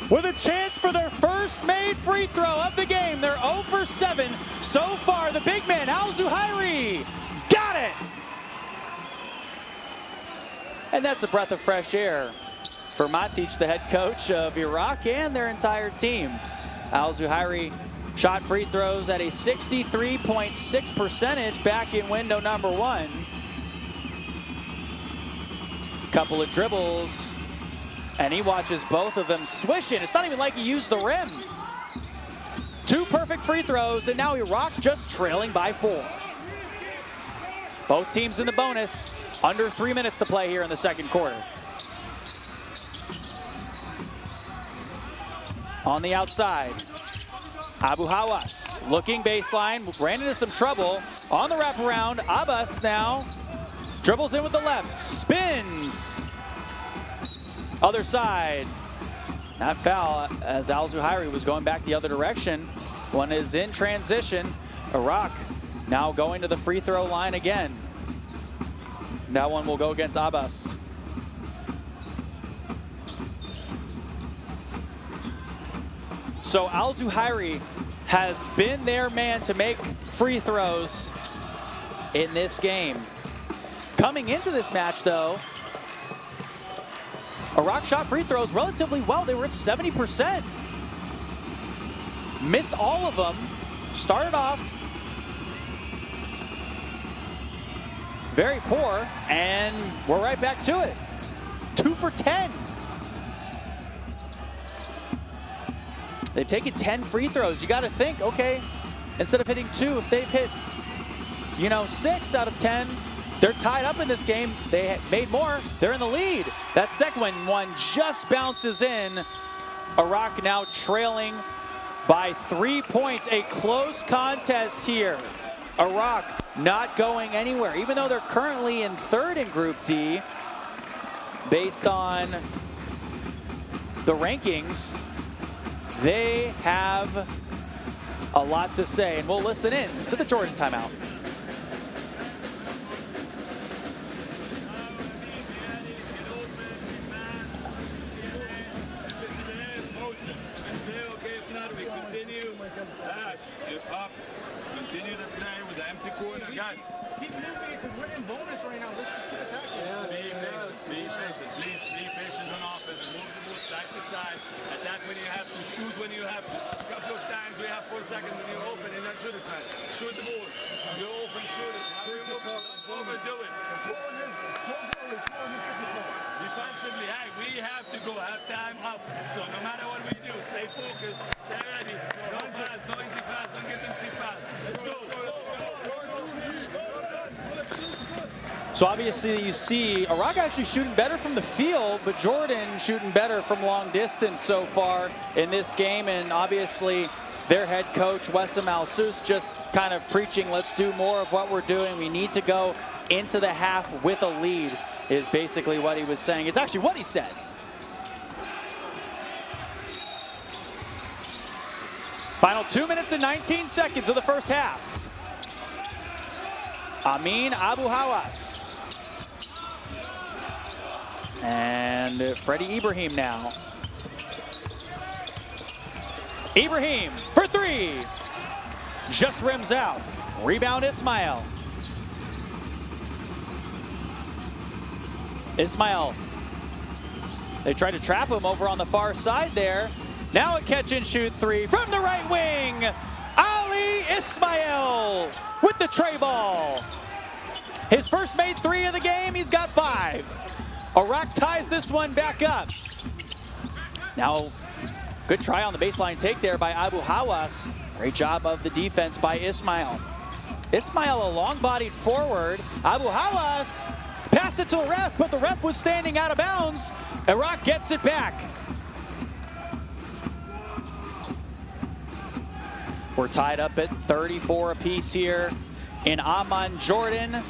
with a chance for their first made free throw of the game. They're 0 for 7 so far. The big man, Al Zuhairi, got it! And that's a breath of fresh air for Matic, the head coach of Iraq, and their entire team. Al Zuhairi shot free throws at a 63.6% back in window number 1. Couple of dribbles, and he watches both of them swishing. It's not even like he used the rim. 2 perfect free throws, and now Iraq just trailing by 4. Both teams in the bonus. Under 3 minutes to play here in the second quarter. On the outside, Abu Hawas looking baseline, ran into some trouble. On the wraparound, Abbas now dribbles in with the left, spins. Other side, that foul as Al Zuhairi was going back the other direction. One is in transition. Iraq now going to the free throw line again. That one will go against Abbas. So Al-Zuhairi has been their man to make free throws in this game. Coming into this match, though, Iraq shot free throws relatively well. They were at 70%. Missed all of them. Started off very poor, and we're right back to it. 2 for 10. They've taken 10 free throws. You got to think, okay, instead of hitting 2, if they've hit, 6 out of 10, they're tied up in this game. They made more. They're in the lead. That second one just bounces in. Iraq now trailing by 3 points. A close contest here. Iraq not going anywhere, even though they're currently in 3rd in Group D. Based on the rankings, they have a lot to say, and we'll listen in to the Jordan timeout. Continue to play with the empty corner, guys. Keep moving because we're in bonus right now. Let's just keep attacking. Be patient, please be patient on offense. Move the ball side to side. Attack when you have to, shoot when you have to. A couple of times we have 4 seconds when you're open and not shoot it, man. Shoot the ball. You're open, shoot it. Overdo it. Defensively, hey, we have to go half time up. So no matter what we do, stay focused, stay ready. No fast, no easy fast, don't get them cheap fast. Let's go. So obviously you see Iraq actually shooting better from the field, but Jordan shooting better from long distance so far in this game. And obviously their head coach, Wessam Al-Sus, just kind of preaching, let's do more of what we're doing. We need to go into the half with a lead, is basically what he was saying. It's actually what he said. Final 2 minutes and 19 seconds of the first half. Amin Abu Hawas. And Freddie Ibrahim now. Ibrahim for 3. Just rims out. Rebound Ismail. Ismail. They tried to trap him over on the far side there. Now a catch and shoot 3 from the right wing. Ali Ismail with the tray ball. His first made 3 of the game. He's got 5. Iraq ties this one back up. Now, good try on the baseline take there by Abu Hawas. Great job of the defense by Ismail. Ismail, a long-bodied forward. Abu Hawas passed it to the ref, but the ref was standing out of bounds. Iraq gets it back. We're tied up at 34 apiece here in Amman, Jordan.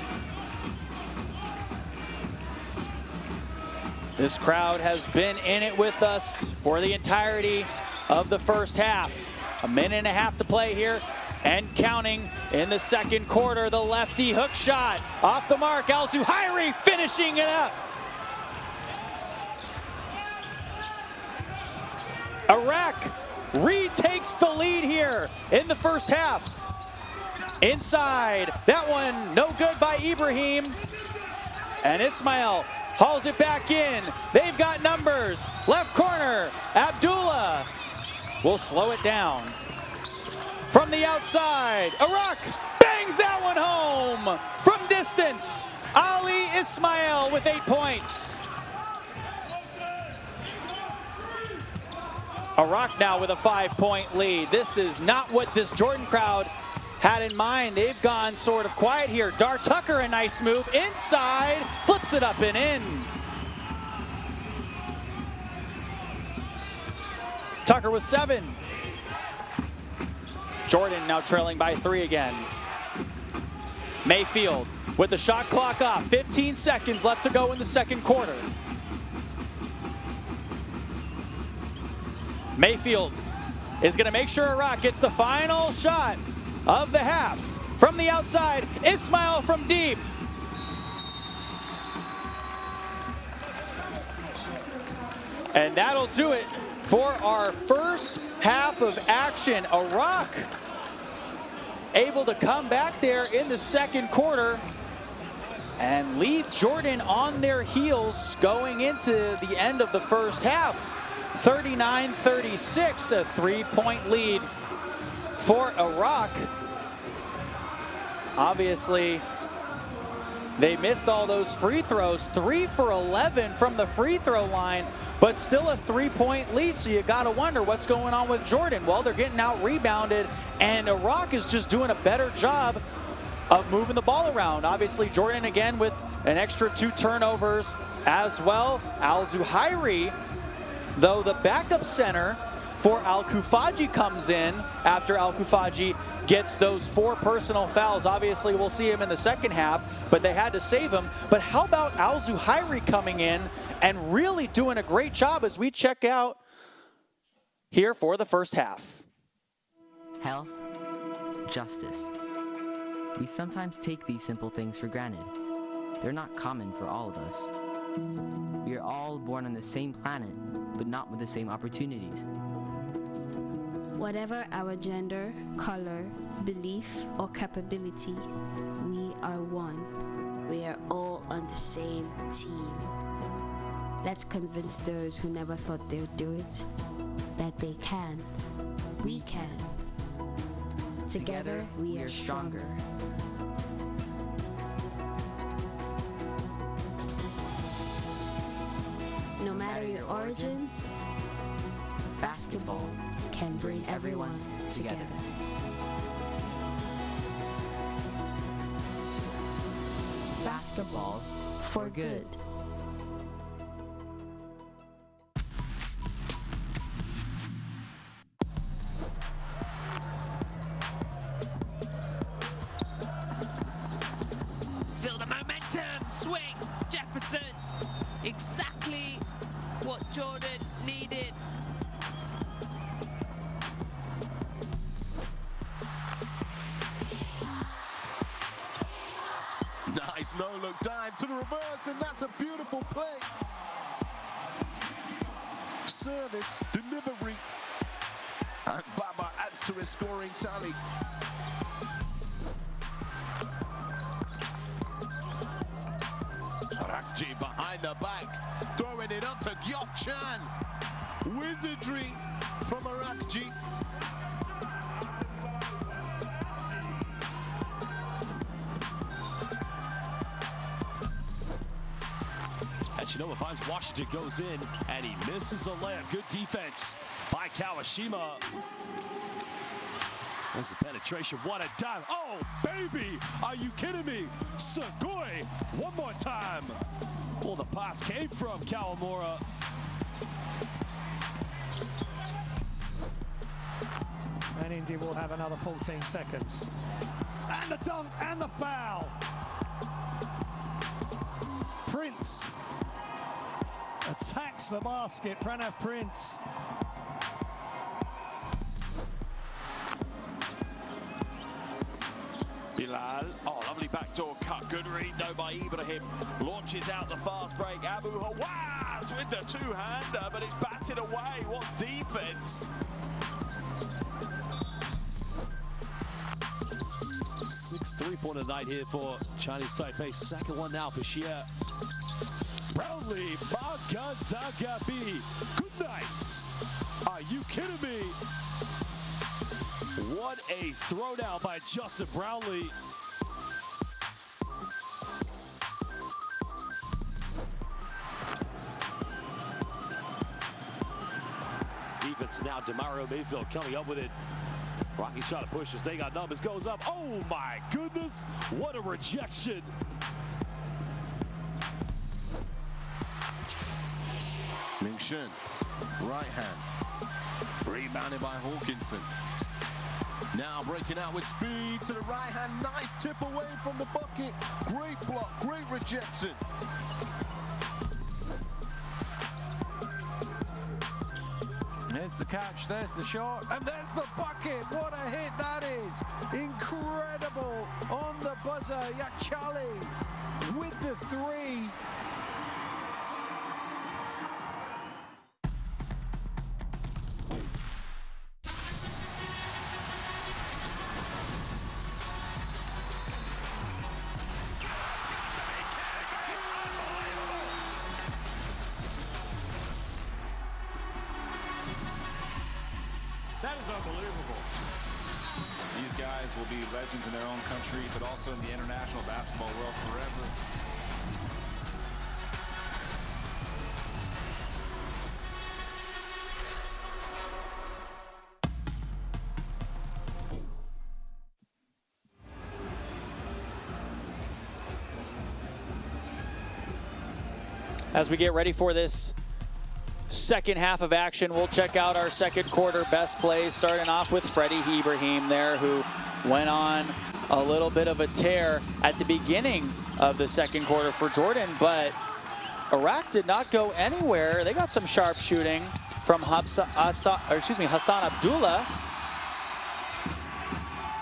This crowd has been in it with us for the entirety of the first half. 1.5 minutes to play here and counting in the second quarter. The lefty hook shot off the mark. Al-Zuhairi finishing it up. Iraq retakes the lead here in the first half. Inside, that one no good by Ibrahim. And Ismail hauls it back in. They've got numbers. Left corner, Abdullah will slow it down. From the outside, Iraq bangs that one home. From distance, Ali Ismail with 8 points. Iraq now with a 5-point lead. This is not what this Jordan crowd had in mind. They've gone sort of quiet here. Dar Tucker, a nice move. Inside, flips it up and in. Tucker with 7. Jordan now trailing by 3 again. Mayfield with the shot clock off. 15 seconds left to go in the second quarter. Mayfield is going to make sure Iraq gets the final shot of the half. From the outside, Ismail from deep. And that'll do it for our first half of action. Iraq able to come back there in the second quarter and leave Jordan on their heels going into the end of the first half. 39-36, a 3-point lead for Iraq. Obviously, they missed all those free throws, 3 for 11 from the free throw line, but still a 3-point lead, so you gotta wonder what's going on with Jordan. Well, they're getting out rebounded, and Iraq is just doing a better job of moving the ball around. Obviously, Jordan again with an extra 2 turnovers as well. Al-Zuhairi, though, the backup center for Al-Kufaji, comes in after Al-Kufaji gets those 4 personal fouls. Obviously, we'll see him in the second half, but they had to save him. But how about Al-Zuhairi coming in and really doing a great job as we check out here for the first half? Health, justice. We sometimes take these simple things for granted. They're not common for all of us. We are all born on the same planet, but not with the same opportunities. Whatever our gender, color, belief, or capability, we are one. We are all on the same team. Let's convince those who never thought they'd do it that they can. We can. Together, we are stronger. No matter your origin, basketball can bring everyone together. Basketball for good. Feel the momentum, swing, Jefferson. Exactly what Jordan needed. Nice no-look dive to the reverse, and that's a beautiful play. Service, delivery, and Baba adds to his scoring tally. Rakji behind the back, throwing it up to Gyok-chan. Wizardry from Arakji. And you know, if Washington goes in and he misses a layup, good defense by Kawashima. There's the penetration, what a dive. Oh, baby, are you kidding me? Sugoi, one more time. Well, the pass came from Kawamura. And Indy will have another 14 seconds. And the dunk and the foul. Prince attacks the basket, Pranav Prince. Bilal, oh, lovely backdoor cut. Good read though by Ibrahim. Launches out the fast break. Abu Hawaz with the two-hander, but it's batted away. What defense! 6 3-pointer night here for Chinese Taipei. Second one now for Xie. Brownlee, Bagadagabi. Good night. Are you kidding me? What a throwdown by Justin Brownlee. Defense now, Demario Mayfield coming up with it. Rocky shot, a pushes, they got numbers, goes up. Oh my goodness, what a rejection. Ming-Shun, right hand. Rebounded by Hawkinson. Now breaking out with speed to the right hand. Nice tip away from the bucket. Great block, great rejection. There's the catch, there's the shot, and there's the bucket. What a hit that is. Incredible on the buzzer. Yachali with the three. That is unbelievable. These guys will be legends in their own country, but also in the international basketball world forever. As we get ready for this second half of action, we'll check out our second quarter best plays, starting off with Freddie Ibrahim there, who went on a little bit of a tear at the beginning of the second quarter for Jordan, but Iraq did not go anywhere. They got some sharp shooting from Hassan Abdullah,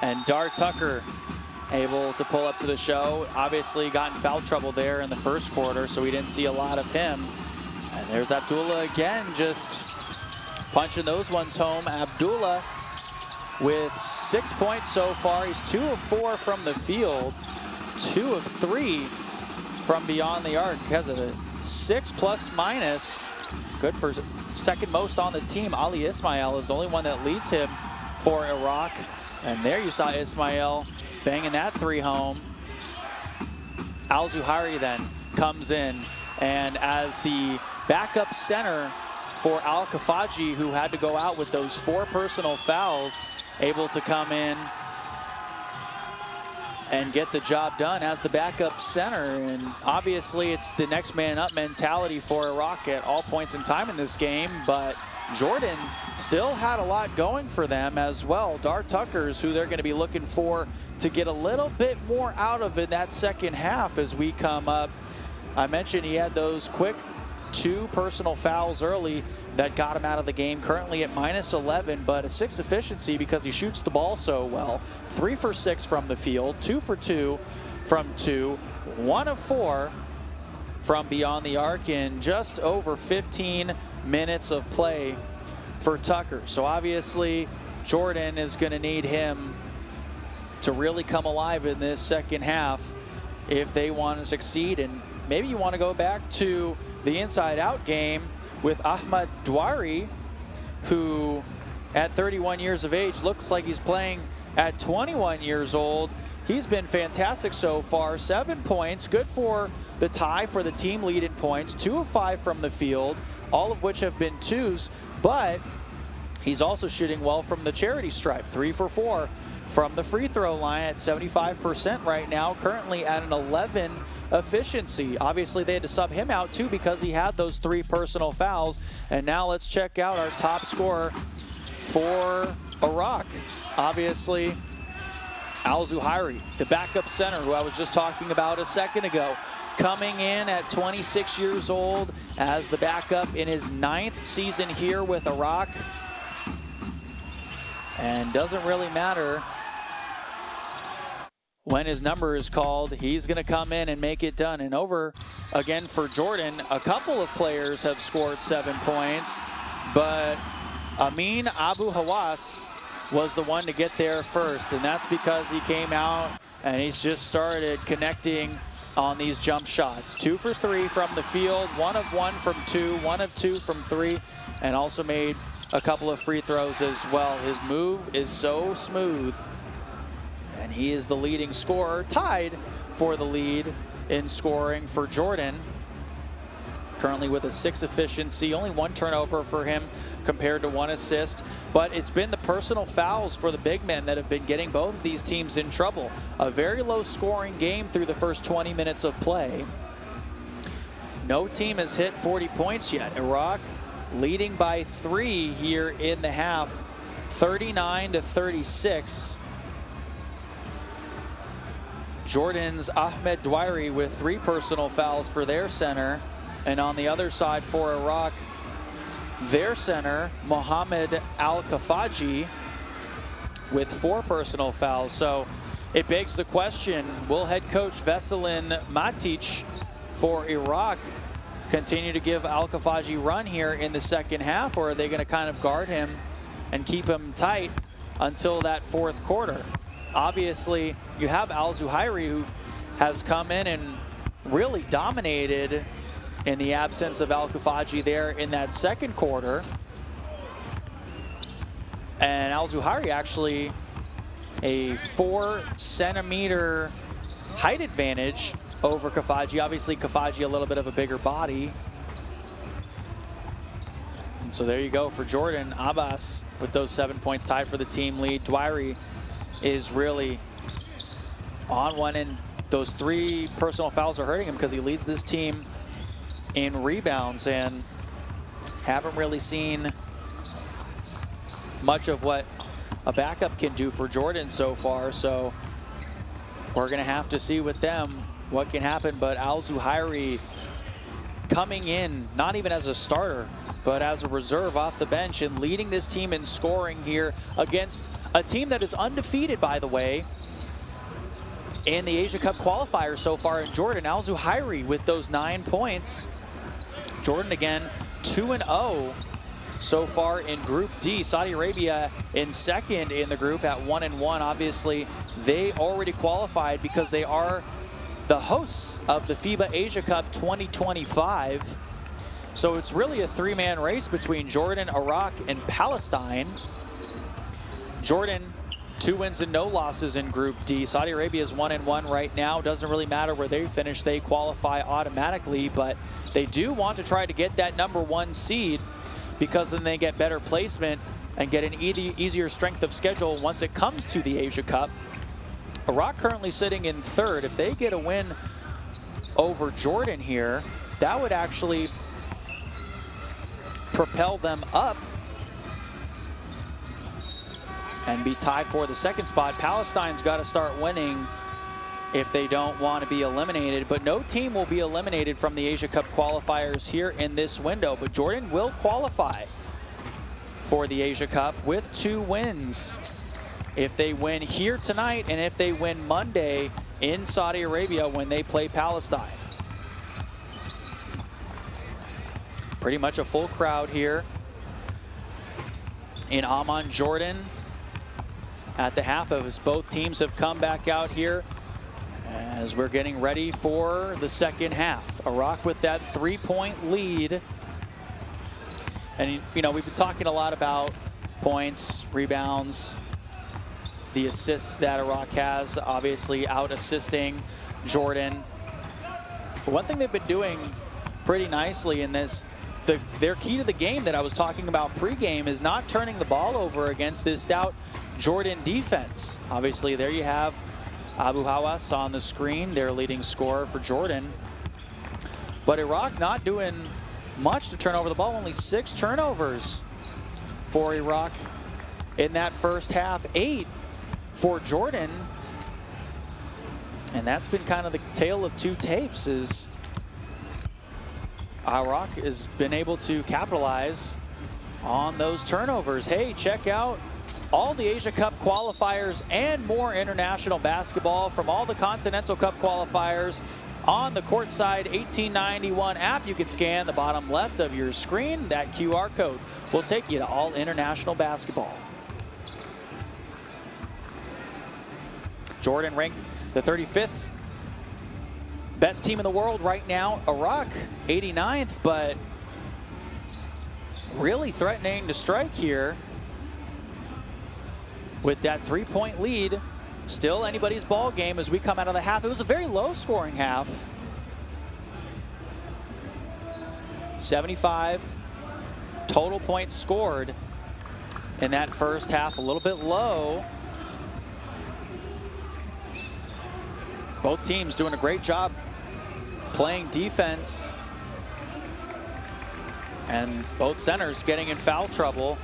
and Dar Tucker able to pull up to the show. Obviously got in foul trouble there in the first quarter, so we didn't see a lot of him. And there's Abdullah again, just punching those ones home. Abdullah with 6 points so far. He's 2 of 4 from the field, 2 of 3 from beyond the arc. He has a 6 plus minus. Good for second most on the team. Ali Ismail is the only one that leads him for Iraq. And there you saw Ismail banging that 3 home. Al-Zuhairi then comes in, and as the backup center for Al-Kafaji, who had to go out with those 4 personal fouls, able to come in and get the job done as the backup center. And obviously it's the next man up mentality for Iraq at all points in time in this game, but Jordan still had a lot going for them as well. Dar Tucker's who they're going to be looking for to get a little bit more out of in that second half as we come up. I mentioned he had those quick 2 personal fouls early that got him out of the game, currently at -11, but a 6 efficiency because he shoots the ball so well. 3 for 6 from the field, 2 for 2 from 2, 1 of 4 from beyond the arc in just over 15 minutes of play for Tucker. So obviously Jordan is going to need him to really come alive in this second half if they want to succeed. And maybe you want to go back to the inside-out game with Ahmad Dwari, who at 31 years of age looks like he's playing at 21 years old. He's been fantastic so far. 7 points, good for the tie for the team lead in points. 2 of 5 from the field, all of which have been 2s, but he's also shooting well from the charity stripe. 3 for 4 from the free throw line at 75% right now, currently at an 11 efficiency. Obviously they had to sub him out too because he had those 3 personal fouls. And now let's check out our top scorer for Iraq. Obviously Al-Zuhairi, the backup center who I was just talking about a second ago, coming in at 26 years old as the backup in his 9th season here with Iraq. And doesn't really matter when his number is called, he's going to come in and make it done. And over again for Jordan, a couple of players have scored 7 points, but Amin Abu Hawass was the one to get there first, and that's because he came out and he's just started connecting on these jump shots. 2 for 3 from the field, 1 of 1 from 2, 1 of 2 from 3, and also made a couple of free throws as well. His move is so smooth, and he is the leading scorer, tied for the lead in scoring for Jordan. Currently with a 6 efficiency, only 1 turnover for him compared to 1 assist. But it's been the personal fouls for the big men that have been getting both of these teams in trouble. A very low scoring game through the first 20 minutes of play. No team has hit 40 points yet. Iraq leading by 3 here in the half, 39-36. Jordan's Ahmed Dwari with 3 personal fouls for their center. And on the other side for Iraq, their center, Mohammed Al-Kafaji, with 4 personal fouls. So it begs the question, will head coach Veselin Matic for Iraq continue to give Al-Kafaji run here in the second half, or are they going to kind of guard him and keep him tight until that 4th quarter? Obviously, you have Al-Zuhairi, who has come in and really dominated in the absence of Al-Kafaji there in that second quarter. And Al-Zuhairi actually a 4-centimeter height advantage over Kafaji. Obviously, Kafaji a little bit of a bigger body. And so there you go for Jordan. Abbas with those 7 points tied for the team lead. Dwyer is really on one, and those 3 personal fouls are hurting him because he leads this team in rebounds, and haven't really seen much of what a backup can do for Jordan so far. So we're going to have to see with them what can happen. But Al-Zuhairi coming in, not even as a starter, but as a reserve off the bench, and leading this team in scoring here against a team that is undefeated, by the way, in the Asia Cup qualifiers so far in Jordan. Al-Zuhairi with those 9 points. Jordan again 2-0 so far in Group D. Saudi Arabia in second in the group at 1-1. Obviously, they already qualified because they are the hosts of the FIBA Asia Cup 2025. So it's really a 3-man race between Jordan, Iraq, and Palestine. Jordan, 2 wins and no losses in Group D. Saudi Arabia is 1-1 right now. Doesn't really matter where they finish. They qualify automatically, but they do want to try to get that #1 seed, because then they get better placement and get an easier strength of schedule once it comes to the Asia Cup. Iraq currently sitting in 3rd. If they get a win over Jordan here, that would actually propel them up and be tied for the 2nd spot. Palestine's got to start winning if they don't want to be eliminated, but no team will be eliminated from the Asia Cup qualifiers here in this window. But Jordan will qualify for the Asia Cup with 2 wins. If they win here tonight, and if they win Monday in Saudi Arabia when they play Palestine. Pretty much a full crowd here in Amman, Jordan at the half of us. Both teams have come back out here as we're getting ready for the second half. Iraq with that 3-point lead. And, you know, we've been talking a lot about points, rebounds, the assists that Iraq has, obviously out assisting Jordan. But one thing they've been doing pretty nicely in this, their key to the game that I was talking about pregame, is not turning the ball over against this stout Jordan defense. Obviously, there you have Abu Hawas on the screen, their leading scorer for Jordan. But Iraq not doing much to turn over the ball, only 6 turnovers for Iraq in that first half, 8 for Jordan. And that's been kind of the tale of 2 tapes, is Iraq has been able to capitalize on those turnovers. Hey, check out all the Asia Cup qualifiers and more international basketball from all the Continental Cup qualifiers on the Courtside 1891 app. You can scan the bottom left of your screen. That QR code will take you to all international basketball. Jordan ranked the 35th best team in the world right now. Iraq 89th, but really threatening to strike here with that 3-point lead. Still anybody's ball game as we come out of the half. It was a very low scoring half. 75 total points scored in that first half, a little bit low. Both teams doing a great job playing defense, and both centers getting in foul trouble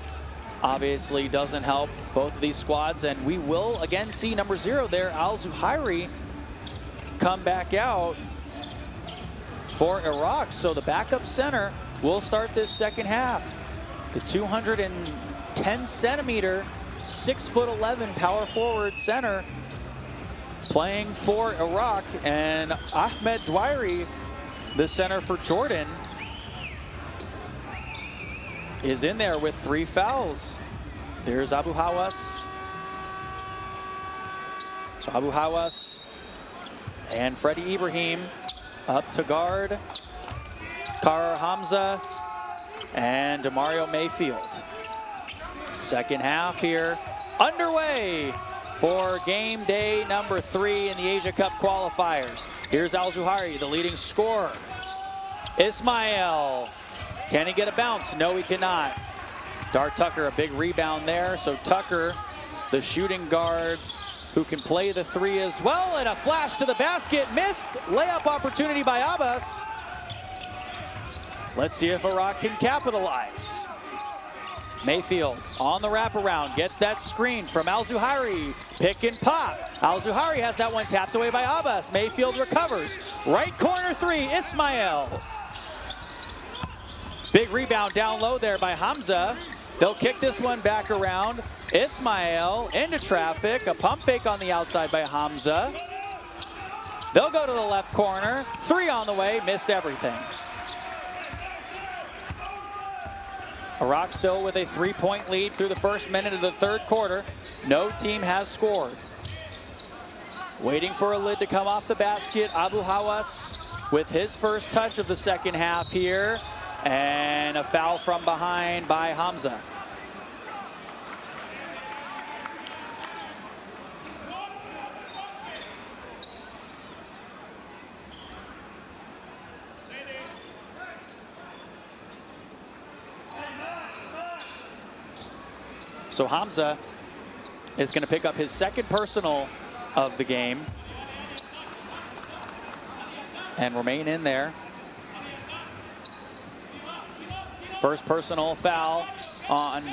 obviously doesn't help both of these squads. And we will again see number 0 there, Al-Zuhairi, come back out for Iraq. So the backup center will start this second half. The 210-centimeter, 6'11" power forward center playing for Iraq, and Ahmed Dwyer, the center for Jordan, is in there with 3 fouls. There's Abu Hawas. So Abu Hawas and Freddie Ibrahim up to guard Karar Hamza and Demario Mayfield. Second half here underway for game day number 3 in the Asia Cup qualifiers. Here's Al-Zuhairi, the leading scorer. Ismail, can he get a bounce? No, he cannot. Dart Tucker, a big rebound there. So Tucker, the shooting guard, who can play the 3 as well, and a flash to the basket. Missed layup opportunity by Abbas. Let's see if Iraq can capitalize. Mayfield on the wraparound, gets that screen from Al-Zuhairi. Pick and pop. Al-Zuhairi has that one tapped away by Abbas. Mayfield recovers. Right corner 3, Ismail. Big rebound down low there by Hamza. They'll kick this one back around. Ismail into traffic. A pump fake on the outside by Hamza. They'll go to the left corner. 3 on the way, missed everything. Iraq still with a 3-point lead through the first minute of the third quarter. No team has scored. Waiting for a lid to come off the basket. Abu Hawas with his first touch of the second half here. And a foul from behind by Hamza. So Hamza is going to pick up his second personal of the game and remain in there. First personal foul on,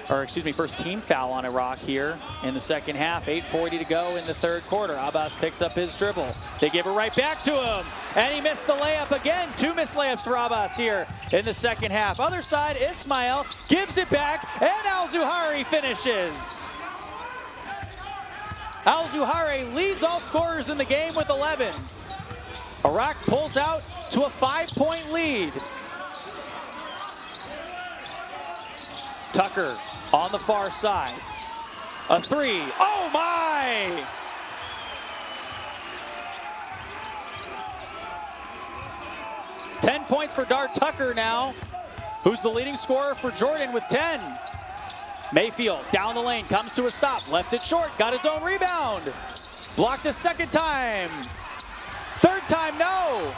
or excuse me, first team foul on Iraq here in the second half. 8:40 to go in the third quarter. Abbas picks up his dribble. They give it right back to him, and he missed the layup again. 2 missed layups for Abbas here in the second half. Other side, Ismail gives it back, and Al-Zuhairi finishes. Al-Zuhairi leads all scorers in the game with 11. Iraq pulls out to a 5-point lead. Tucker on the far side. A 3. Oh my! Points for Dart Tucker now, who's the leading scorer for Jordan with 10. Mayfield down the lane, comes to a stop, left it short, got his own rebound. Blocked a second time. Third time, no.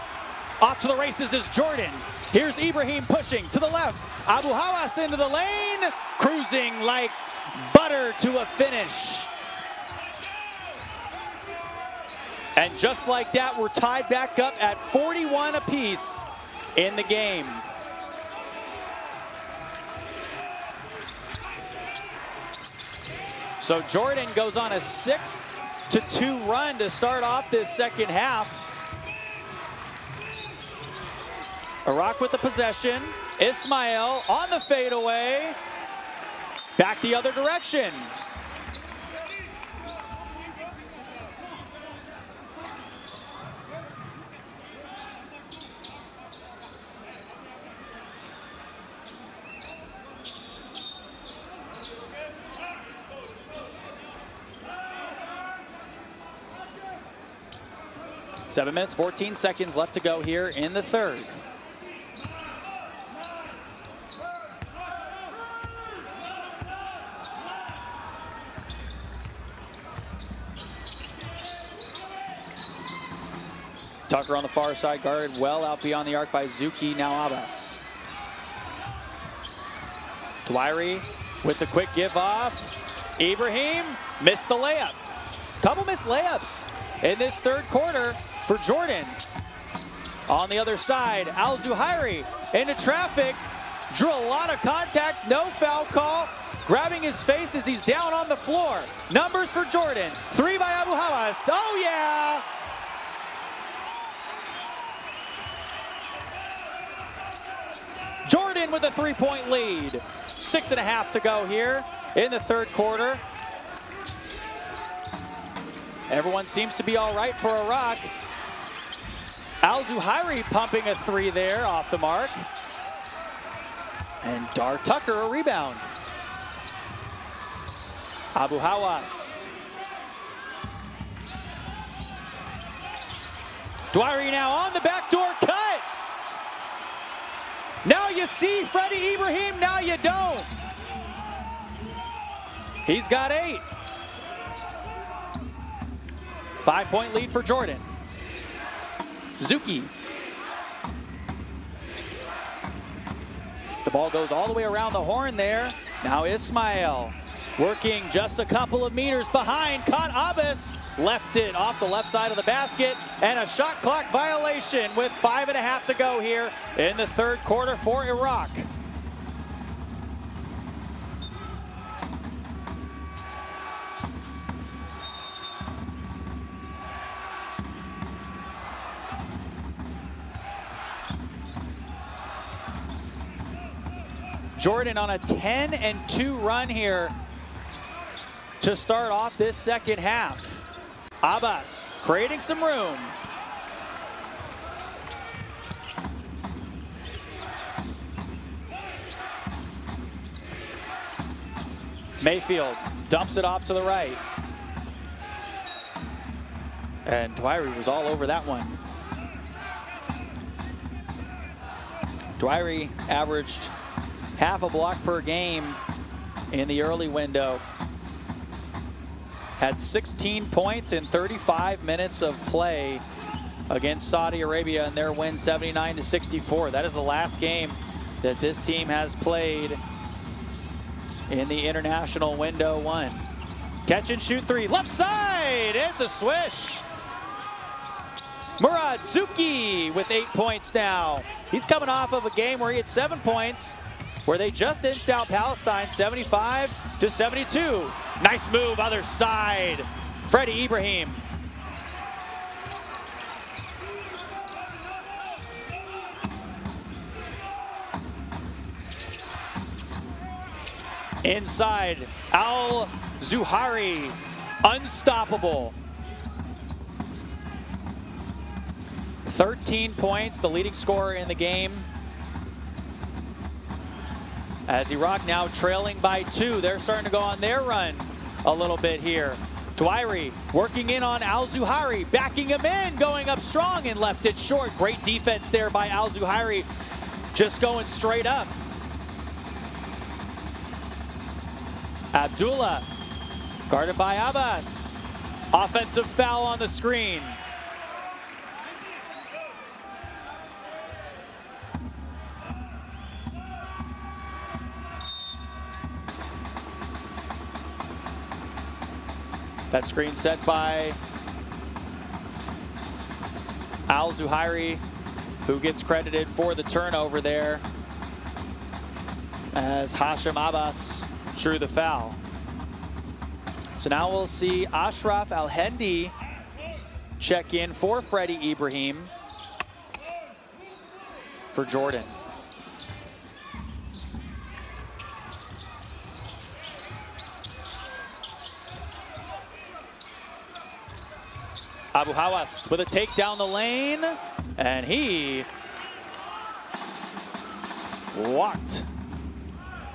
Off to the races is Jordan. Here's Ibrahim pushing to the left. Abu Hawas into the lane, cruising like butter to a finish. And just like that, we're tied back up at 41 apiece in the game. So Jordan goes on a 6-2 run to start off this second half. Iraq with the possession. Ismail on the fadeaway. Back the other direction. Seven minutes, 14 seconds left to go here in the third. Tucker on the far side, guarded well out beyond the arc by Zuki, now Abbas. Dwyery with the quick give off. Ibrahim missed the layup. Couple missed layups in this third quarter for Jordan. On the other side, Al-Zuhairi into traffic, drew a lot of contact, no foul call, grabbing his face as he's down on the floor. Numbers for Jordan, 3 by Abu Hawas, oh yeah! Jordan with a 3-point lead. 6.5 to go here in the third quarter. Everyone seems to be all right for Iraq. Al-Zuhairi pumping a 3 there off the mark. And Dart Tucker a rebound. Abu Hawas. Dwyery now on the backdoor cut. Now you see Freddie Ibrahim, now you don't. He's got 8. 5-point lead for Jordan. Zuki. The ball goes all the way around the horn there. Now Ismail working just a couple of meters behind. Caught Abbas. Left it off the left side of the basket. And a shot clock violation with 5.5 to go here in the third quarter for Iraq. Jordan on a 10-2 run here to start off this second half. Abbas creating some room. Mayfield dumps it off to the right. And Dwyer was all over that one. Dwyer averaged half a block per game in the early window. Had 16 points in 35 minutes of play against Saudi Arabia in their win 79-64. That is the last game that this team has played in the international window 1. Catch and shoot 3, left side, it's a swish. Murad Zuki with 8 points now. He's coming off of a game where he had 7 points, where they just inched out Palestine 75-72. Nice move, other side. Freddie Ibrahim. Inside, Al-Zuhari, unstoppable. 13 points, the leading scorer in the game. As Iraq now trailing by 2. They're starting to go on their run a little bit here. Dwyer working in on Al-Zuhari, backing him in, going up strong and left it short. Great defense there by Al-Zuhari, just going straight up. Abdullah, guarded by Abbas. Offensive foul on the screen. That screen set by Al-Zuhari, who gets credited for the turnover there, as Hashim Abbas drew the foul. So now we'll see Ashraf Al-Hendi check in for Freddie Ibrahim for Jordan. Abu Hawas with a take down the lane, and he walked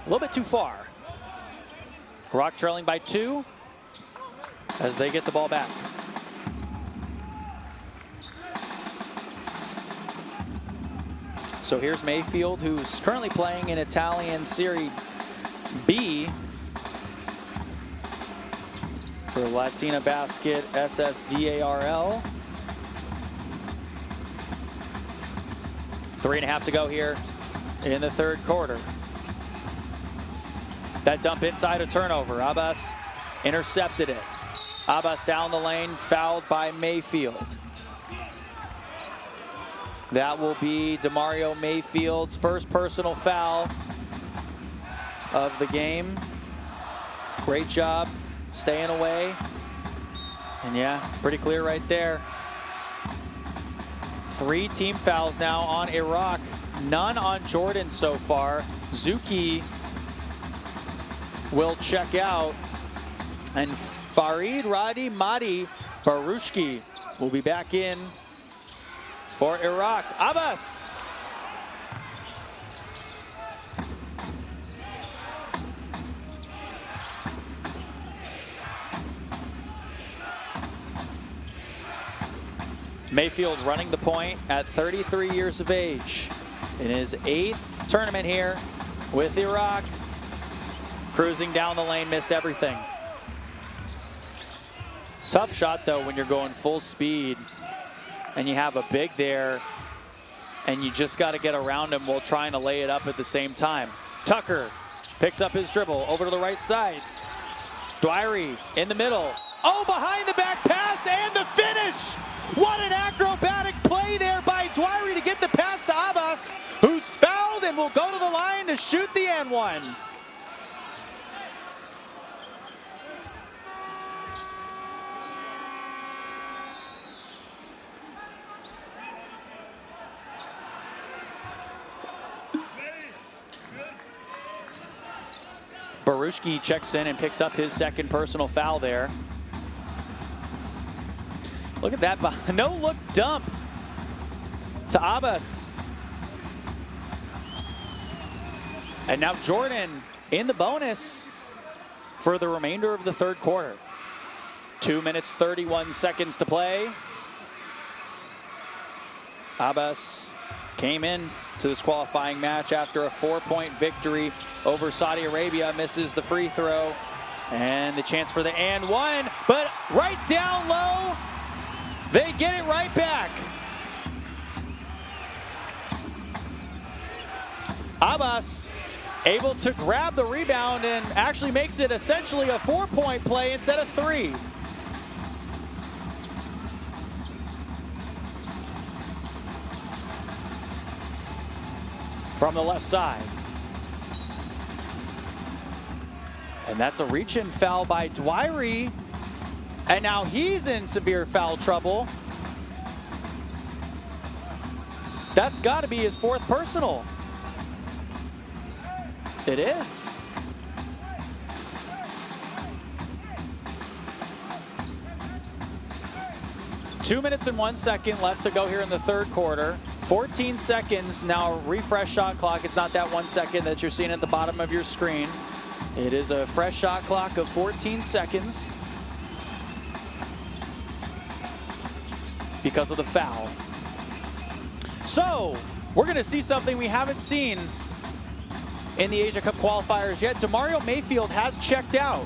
a little bit too far. Iraq trailing by 2 as they get the ball back. So here's Mayfield, who's currently playing in Italian Serie B for Latina Basket SSDARL. 3.5 to go here in the third quarter. That dump inside, a turnover. Abbas intercepted it. Abbas down the lane, fouled by Mayfield. That will be DeMario Mayfield's first personal foul of the game. Great job staying away. And yeah, pretty clear right there. 3 team fouls now on Iraq. None on Jordan so far. Zuki will check out. And Farid Radi Madi Barushki will be back in for Iraq. Abbas. Mayfield running the point at 33 years of age in his 8th tournament here with Iraq. Cruising down the lane, missed everything. Tough shot though when you're going full speed and you have a big there and you just got to get around him while trying to lay it up at the same time. Tucker picks up his dribble over to the right side. Dwyery in the middle. Oh, behind the back pass and the finish. What an acrobatic play there by Dwyery to get the pass to Abbas, who's fouled and will go to the line to shoot the N1. Barushki checks in and picks up his second personal foul there. Look at that, no-look dump to Abbas. And now Jordan in the bonus for the remainder of the third quarter. 2 minutes, 31 seconds to play. Abbas came in to this qualifying match after a 4-point victory over Saudi Arabia, misses the free throw and the chance for the and one, but right down low, they get it right back. Abbas able to grab the rebound and actually makes it essentially a 4-point play instead of 3. From the left side. And that's a reach-in foul by Dwyery. And now he's in severe foul trouble. That's got to be his 4th personal. It is. Two minutes and 1 second left to go here in the third quarter. 14 seconds now, refresh shot clock. It's not that 1 second that you're seeing at the bottom of your screen. It is a fresh shot clock of 14 seconds because of the foul. So we're going to see something we haven't seen in the Asia Cup qualifiers yet. DeMario Mayfield has checked out.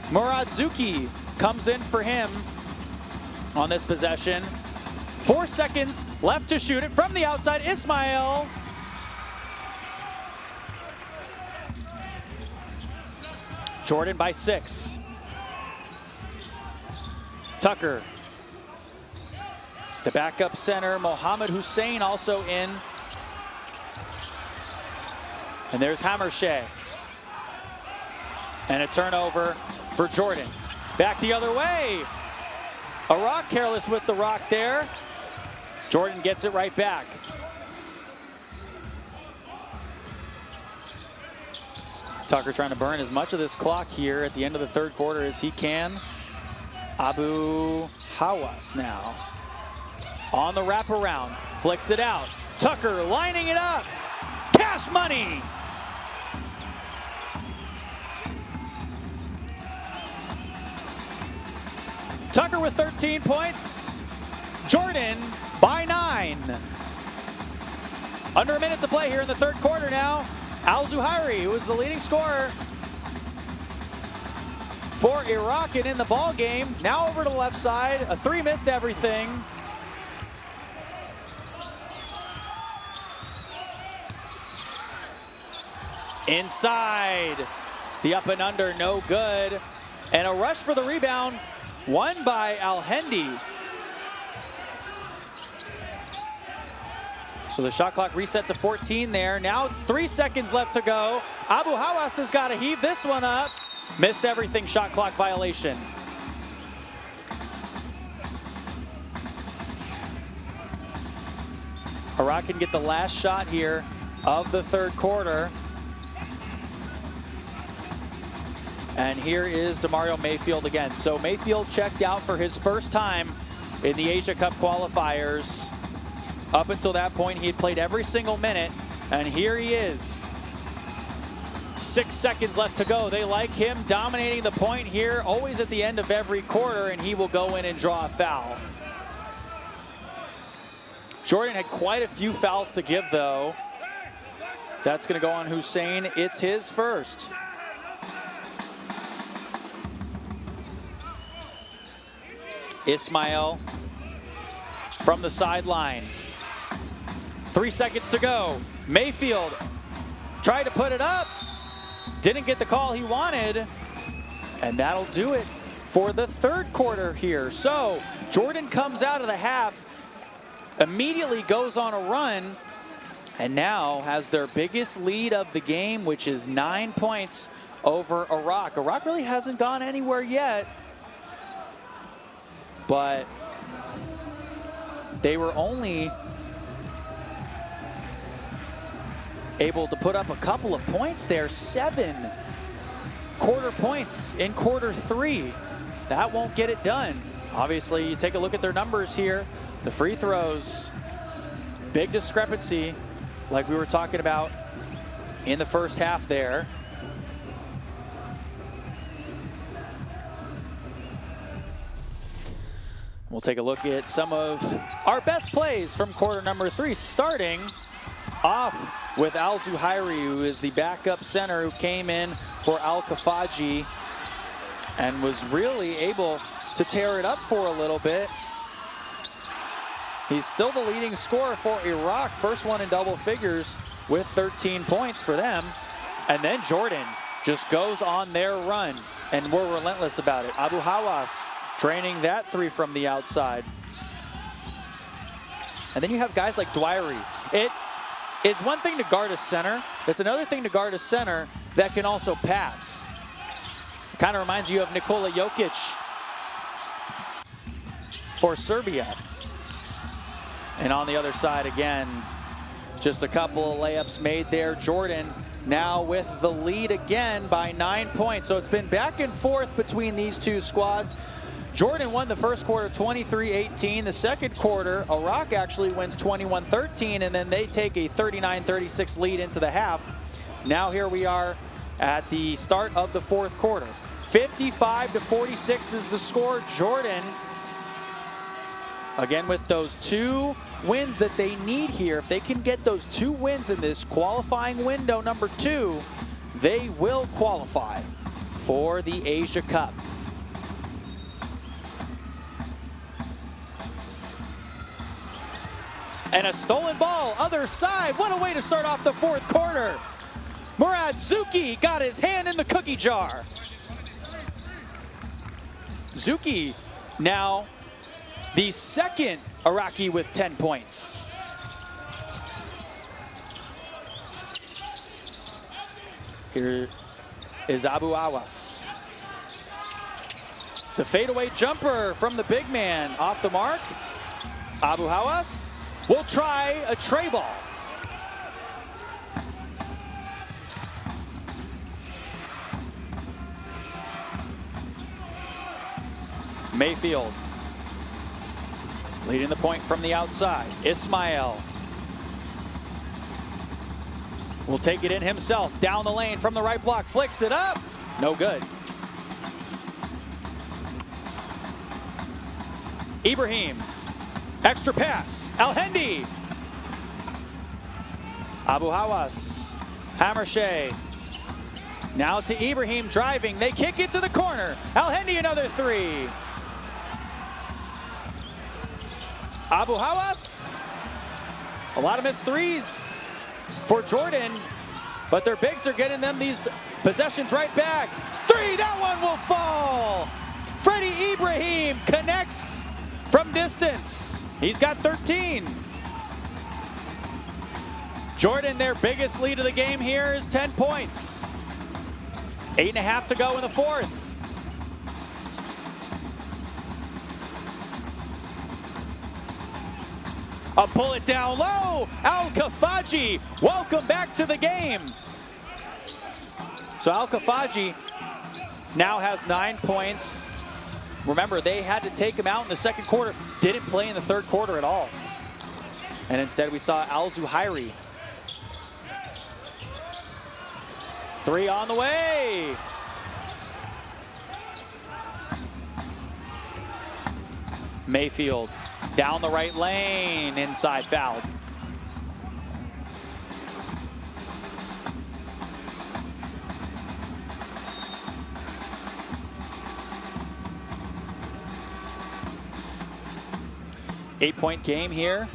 Muradzuki comes in for him on this possession. 4 seconds left to shoot it from the outside. Ismail. Jordan by 6. Tucker. The backup center, Mohammed Hussein, also in. And there's Hammershay. And a turnover for Jordan. Back the other way. A rock, careless with the rock there. Jordan gets it right back. Tucker trying to burn as much of this clock here at the end of the third quarter as he can. Abu Hawas now on the wraparound, flicks it out. Tucker lining it up. Cash money. Tucker with 13 points. Jordan by 9. Under a minute to play here in the third quarter now. Al-Zuhairi, who is the leading scorer for Iraq and in the ball game. Now over to the left side. A 3 missed everything. Inside. The up and under, no good. And a rush for the rebound, won by Al-Hendi. So the shot clock reset to 14 there. Now 3 seconds left to go. Abu Hawas has got to heave this one up. Missed everything, shot clock violation. Iraq can get the last shot here of the third quarter. And here is DeMario Mayfield again. So Mayfield checked out for his first time in the Asia Cup qualifiers. Up until that point, he had played every single minute, and here he is. 6 seconds left to go. They like him dominating the point here, always at the end of every quarter, and he will go in and draw a foul. Jordan had quite a few fouls to give, though. That's going to go on Hussein. It's his first. Ismail from the sideline. 3 seconds to go. Mayfield tried to put it up. Didn't get the call he wanted. And that'll do it for the third quarter here. So Jordan comes out of the half, immediately goes on a run, and now has their biggest lead of the game, which is 9 points over Iraq. Iraq really hasn't gone anywhere yet, but they were only able to put up a couple of points there. 7 quarter points in quarter 3. That won't get it done. Obviously, you take a look at their numbers here. The free throws, big discrepancy, like we were talking about in the first half there. We'll take a look at some of our best plays from quarter number 3, starting off with Al Zuhairi, who is the backup center who came in for Al Kafaji and was really able to tear it up for a little bit. He's still the leading scorer for Iraq, first one in double figures with 13 points for them. And then Jordan just goes on their run, and we're relentless about it. Abu Hawas draining that 3 from the outside. And then you have guys like Dwyery. It is one thing to guard a center. It's another thing to guard a center that can also pass. Kind of reminds you of Nikola Jokic for Serbia. And on the other side again, just a couple of layups made there. Jordan now with the lead again by 9 points. So it's been back and forth between these two squads. Jordan won the first quarter 23-18. The second quarter, Iraq actually wins 21-13, and then they take a 39-36 lead into the half. Now here we are at the start of the fourth quarter. 55-46 is the score. Jordan, again with those 2 wins that they need here. If they can get those 2 wins in this qualifying window number 2, they will qualify for the Asia Cup. And a stolen ball, other side. What a way to start off the fourth quarter. Murad Zuki got his hand in the cookie jar. Zuki now the second Iraqi with 10 points. Here is Abu Awas. The fadeaway jumper from the big man off the mark. Abu Awas will try a tray ball. Mayfield leading the point from the outside. Ismail will take it in himself. Down the lane from the right block. Flicks it up. No good. Ibrahim. Extra pass. Al-Hendi. Abu Hawas. Hammershay. Now to Ibrahim driving. They kick it to the corner. Al-Hendi another 3. Abu Hawas. A lot of missed threes for Jordan, but their bigs are getting them these possessions right back. 3, that one will fall. Freddie Ibrahim connects from distance. He's got 13. Jordan, their biggest lead of the game here is 10 points. 8.5 to go in the fourth. A bullet down low. Al Kafaji, welcome back to the game. So Al Kafaji now has 9 points. Remember, they had to take him out in the second quarter. Didn't play in the third quarter at all. And instead we saw Al Zuhairi. 3 on the way. Mayfield down the right lane, inside fouled. 8-point game here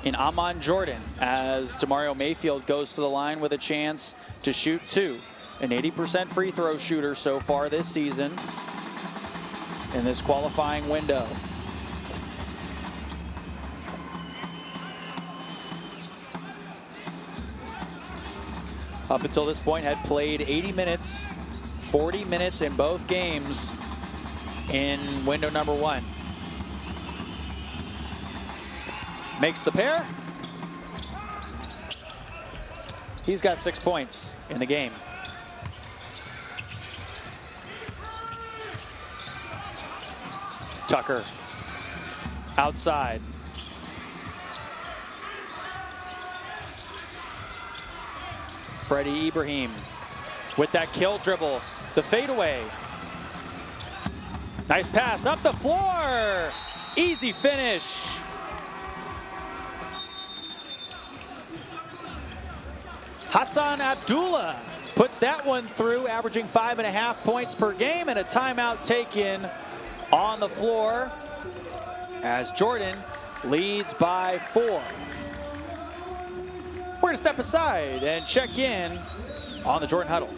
in Amman, Jordan, as Demario Mayfield goes to the line with a chance to shoot 2. An 80% free throw shooter so far this season in this qualifying window. Up until this point had played 80 minutes, 40 minutes in both games in window number 1. Makes the pair. He's got 6 points in the game. Tucker outside. Freddie Ibrahim with that kill dribble, the fadeaway. Nice pass up the floor. Easy finish. Hassan Abdullah puts that one through, averaging 5.5 points per game, and a timeout taken on the floor as Jordan leads by 4. We're going to step aside and check in on the Jordan huddle.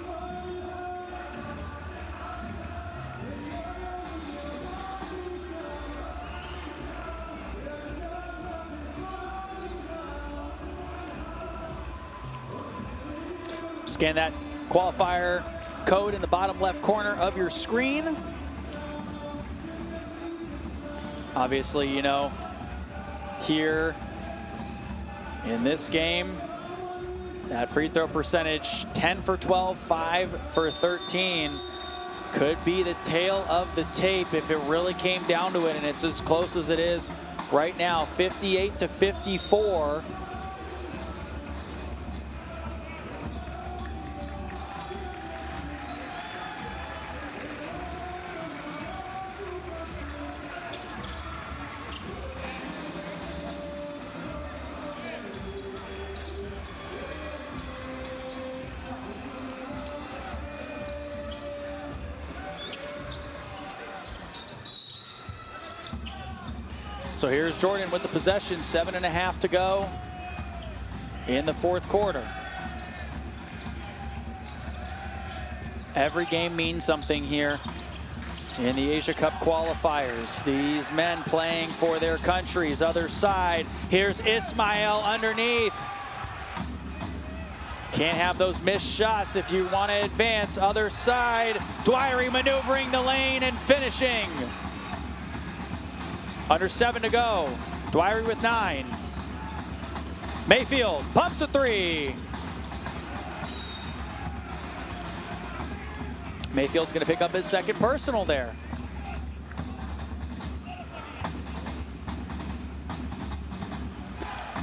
Scan that qualifier code in the bottom left corner of your screen. Obviously, you know, here in this game, that free throw percentage, 10 for 12, 5 for 13, could be the tail of the tape if it really came down to it, and it's as close as it is right now, 58-54. So here's Jordan with the possession, 7.5 to go in the 4th quarter. Every game means something here in the Asia Cup qualifiers. These men playing for their countries. Other side, here's Ismail underneath. Can't have those missed shots if you want to advance. Other side, Dwyery maneuvering the lane and finishing. Under 7 to go. Dwyery with 9. Mayfield pumps a 3. Mayfield's going to pick up his 2nd personal there.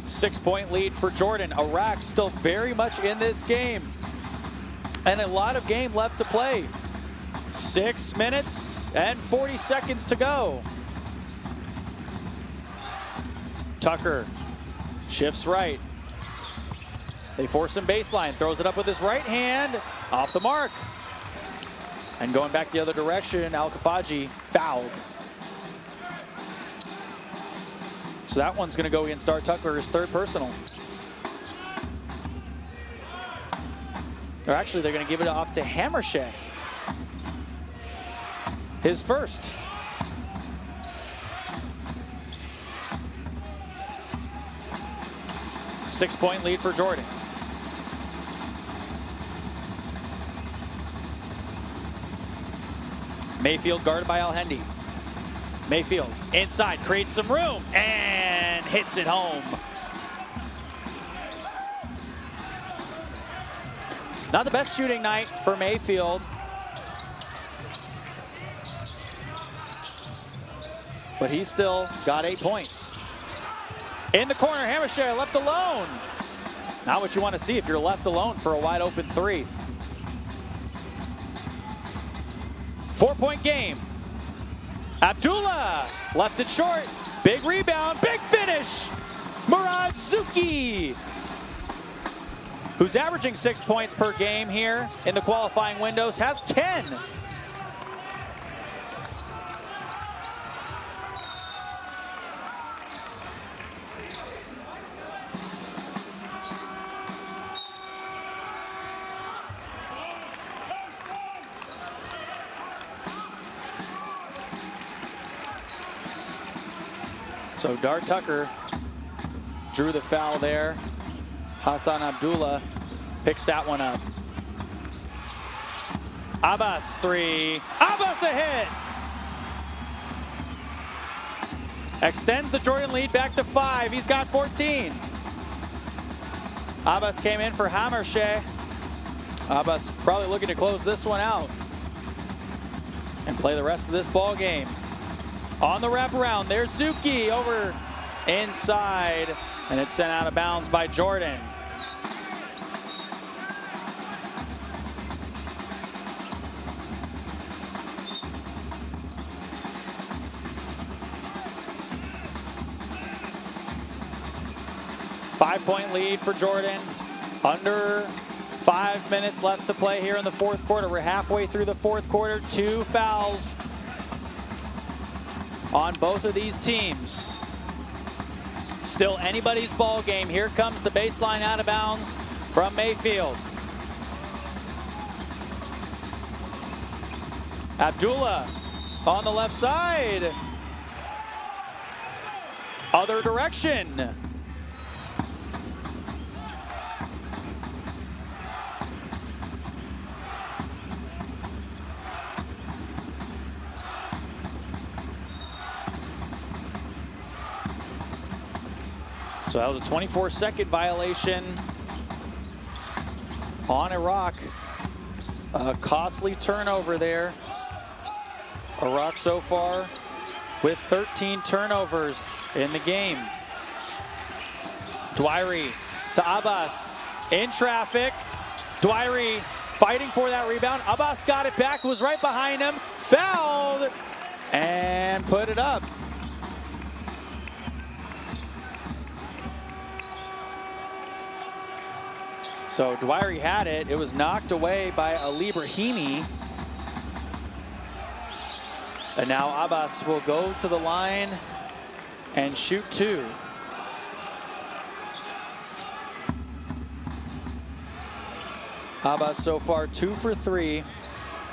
Six-point lead for Jordan. Iraq still very much in this game. And a lot of game left to play. 6 minutes and 40 seconds to go. Tucker shifts right. They force him baseline, throws it up with his right hand, off the mark. And going back the other direction, Al-Khafaji fouled. So that one's going to go against Art Tucker, his 3rd personal. Or actually, they're going to give it off to Hammershed, his 1st. Six-point lead for Jordan. Mayfield guarded by Al-Hendi. Mayfield inside, creates some room, and hits it home. Not the best shooting night for Mayfield. But he's still got 8 points. In the corner, Hammershed left alone. Not what you want to see if you're left alone for a wide open 3. 4-point game. Abdullah left it short. Big rebound, big finish. Murad Zuki, who's averaging 6 points per game here in the qualifying windows, has 10. So Dart Tucker drew the foul there. Hassan Abdullah picks that one up. Abbas 3. Abbas a hit! Extends the Jordan lead back to 5. He's got 14. Abbas came in for Hammershay. Abbas probably looking to close this one out and play the rest of this ball game. On the wraparound, there's Zuki over inside, and it's sent out of bounds by Jordan. Five-point lead for Jordan. Under 5 minutes left to play here in the fourth quarter. We're halfway through the fourth quarter. 2 fouls on both of these teams. Still anybody's ball game. Here comes the baseline out of bounds from Mayfield. Abdullah on the left side. Other direction. So that was a 24-second violation on Iraq. A costly turnover there. Iraq so far with 13 turnovers in the game. Dwyery to Abbas in traffic. Dwyery fighting for that rebound. Abbas got it back, was right behind him, fouled, and put it up. So Dwyery had it. It was knocked away by Ali Brahimi. And now Abbas will go to the line and shoot 2. Abbas so far 2 for 3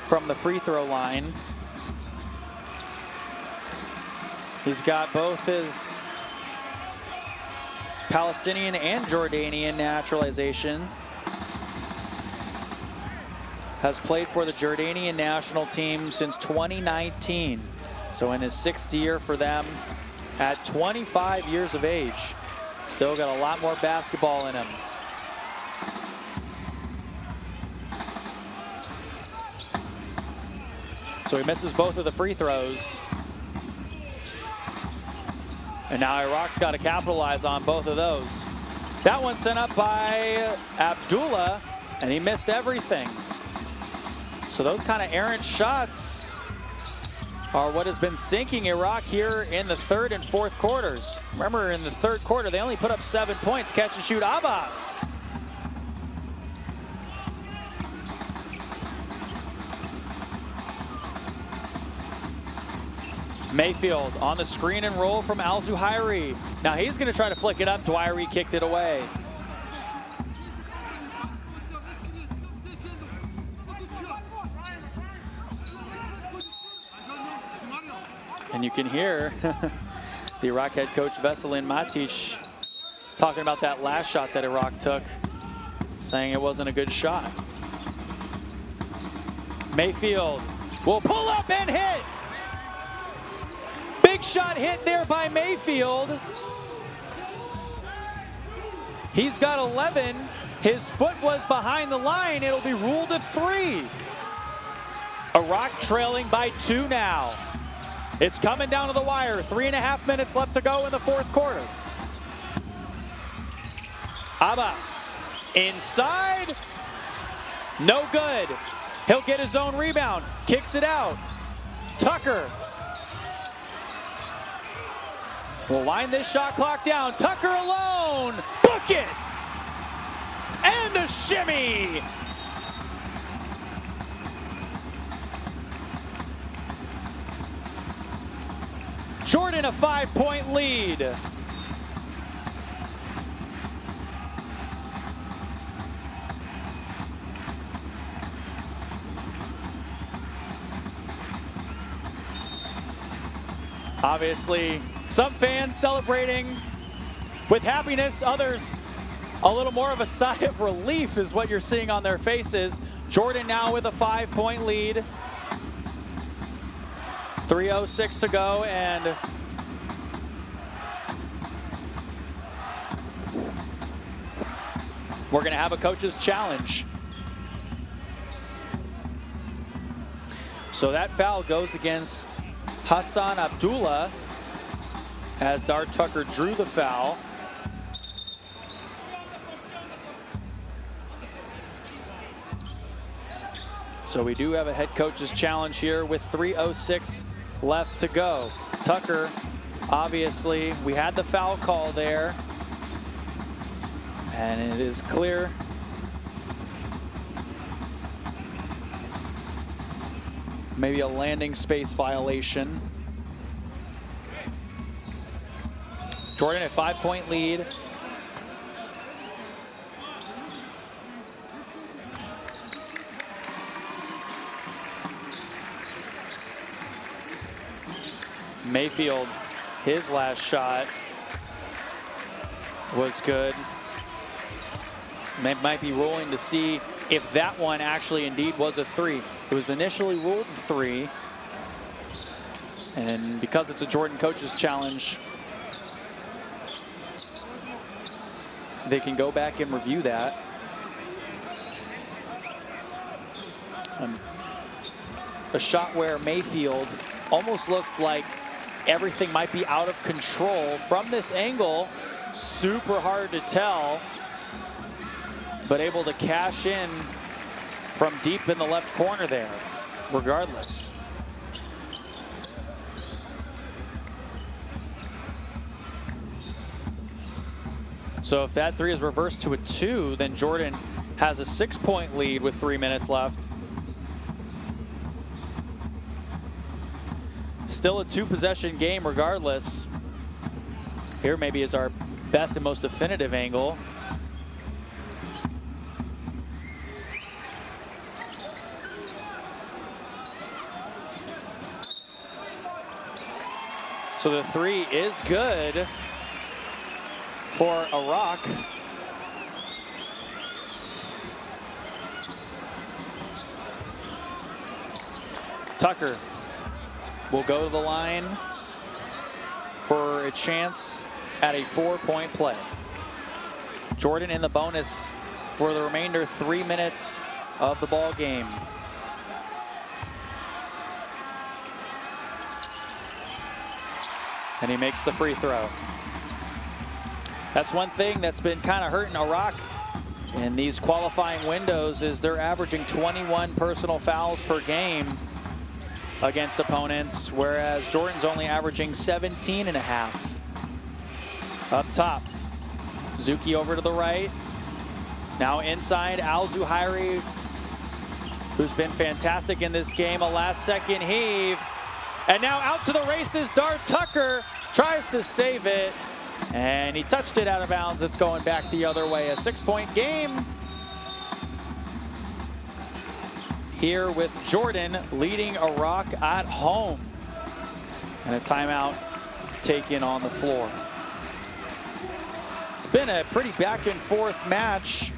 from the free throw line. He's got both his Palestinian and Jordanian naturalization. Has played for the Jordanian national team since 2019. So in his 6th year for them at 25 years of age. Still got a lot more basketball in him. So he misses both of the free throws. And now Iraq's got to capitalize on both of those. That one sent up by Abdullah, and he missed everything. So those kind of errant shots are what has been sinking Iraq here in the third and fourth quarters. Remember, in the third quarter, they only put up 7 points. Catch and shoot, Abbas. Mayfield on the screen and roll from Al-Zuhairi. Now he's going to try to flick it up. Dwyery kicked it away. And you can hear the Iraq head coach Veselin Matic talking about that last shot that Iraq took, saying it wasn't a good shot. Mayfield will pull up and hit. Big shot hit there by Mayfield. He's got 11. His foot was behind the line. It'll be ruled a 3. Iraq trailing by 2 now. It's coming down to the wire. 3.5 minutes left to go in the fourth quarter. Abbas inside. No good. He'll get his own rebound. Kicks it out. Tucker will wind this shot clock down. Tucker alone. Book it. And the shimmy. Jordan a 5-point lead. Obviously, Some fans celebrating with happiness, others a little more of a sigh of relief is what you're seeing on their faces. Jordan now with a 5-point lead. 3:06 to go, and we're going to have a coach's challenge. So that foul goes against Hassan Abdullah as Dar Tucker drew the foul. So we do have a head coach's challenge here with 3:06 left to go. Tucker, obviously, we had the foul call there. And it is clear maybe a landing space violation. Jordan a 5-point lead. Mayfield, his last shot was good. They might be rolling to see if that one actually indeed was a 3. It was initially ruled 3. And because it's a Jordan coach's challenge, they can go back and review that. A shot where Mayfield almost looked like everything might be out of control from this angle. Super hard to tell, but able to cash in from deep in the left corner there, regardless. So if that 3 is reversed to a 2, then Jordan has a 6-point lead with 3 minutes left. Still a 2-possession game regardless. Here maybe is our best and most definitive angle. So the 3 is good for Iraq. Tucker will go to the line for a chance at a 4-point play. Jordan in the bonus for the remainder 3 minutes of the ball game. And he makes the free throw. That's one thing that's been kind of hurting Iraq in these qualifying windows is they're averaging 21 personal fouls per game against opponents, whereas Jordan's only averaging 17.5. Up top, Zuki over to the right. Now inside, Al Zuhairi, who's been fantastic in this game. A last-second heave. And now out to the races, Dar Tucker tries to save it, and he touched it out of bounds. It's going back the other way. A 6-point game here with Jordan leading Iraq at home. And a timeout taken on the floor. It's been a pretty back and forth match.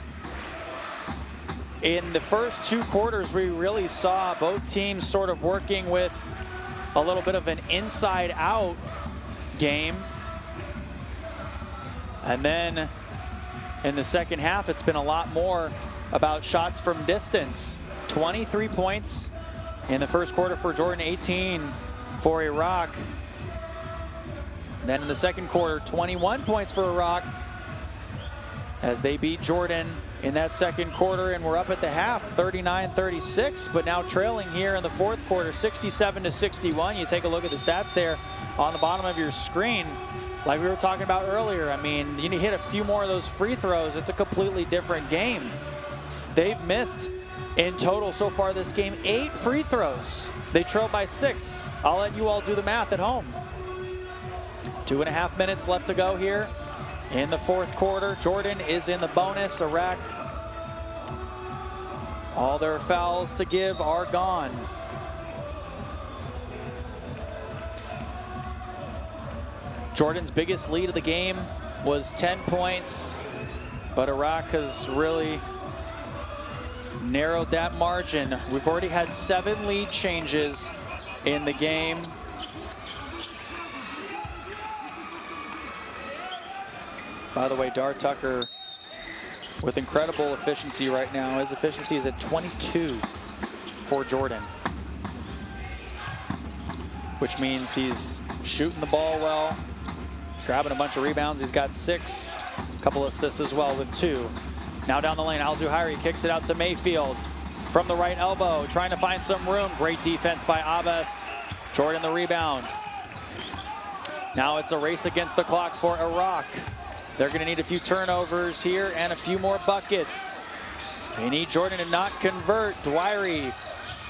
In the first 2 quarters, we really saw both teams sort of working with a little bit of an inside-out game. And then in the second half, it's been a lot more about shots from distance. 23 points in the first quarter for Jordan, 18 for Iraq. Then in the second quarter, 21 points for Iraq as they beat Jordan in that second quarter, and we're up at the half, 39-36, but now trailing here in the fourth quarter, 67-61. You take a look at the stats there on the bottom of your screen. Like we were talking about earlier, I mean, you hit a few more of those free throws, it's a completely different game. They've missed in total so far this game 8 free throws. They trail by 6. I'll let you all do the math at home. 2.5 minutes left to go here in the fourth quarter. Jordan is in the bonus. Iraq, all their fouls to give are gone. Jordan's biggest lead of the game was 10 points, but Iraq has really narrowed that margin. We've already had 7 lead changes in the game. By the way, Dar Tucker with incredible efficiency right now. His efficiency is at 22 for Jordan, which means he's shooting the ball well, grabbing a bunch of rebounds. He's got 6, a couple assists as well with 2. Now down the lane, Al-Zuhairi kicks it out to Mayfield from the right elbow, trying to find some room. Great defense by Abbas. Jordan the rebound. Now it's a race against the clock for Iraq. They're going to need a few turnovers here and a few more buckets. They need Jordan to not convert. Dwyery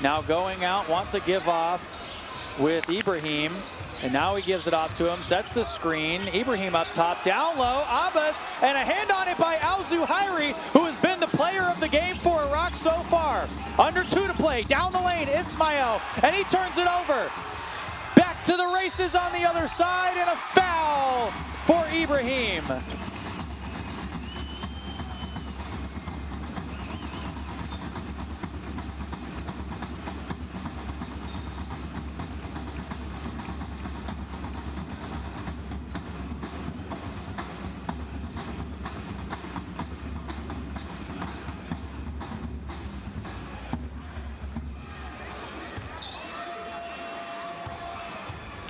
now going out, wants a give off with Ibrahim. And now he gives it off to him, sets the screen. Ibrahim up top, down low, Abbas, and a hand on it by Al-Zuhairi, who has been the player of the game for Iraq so far. Under 2 to play, down the lane, Ismail, and he turns it over. Back to the races on the other side, and a foul for Ibrahim.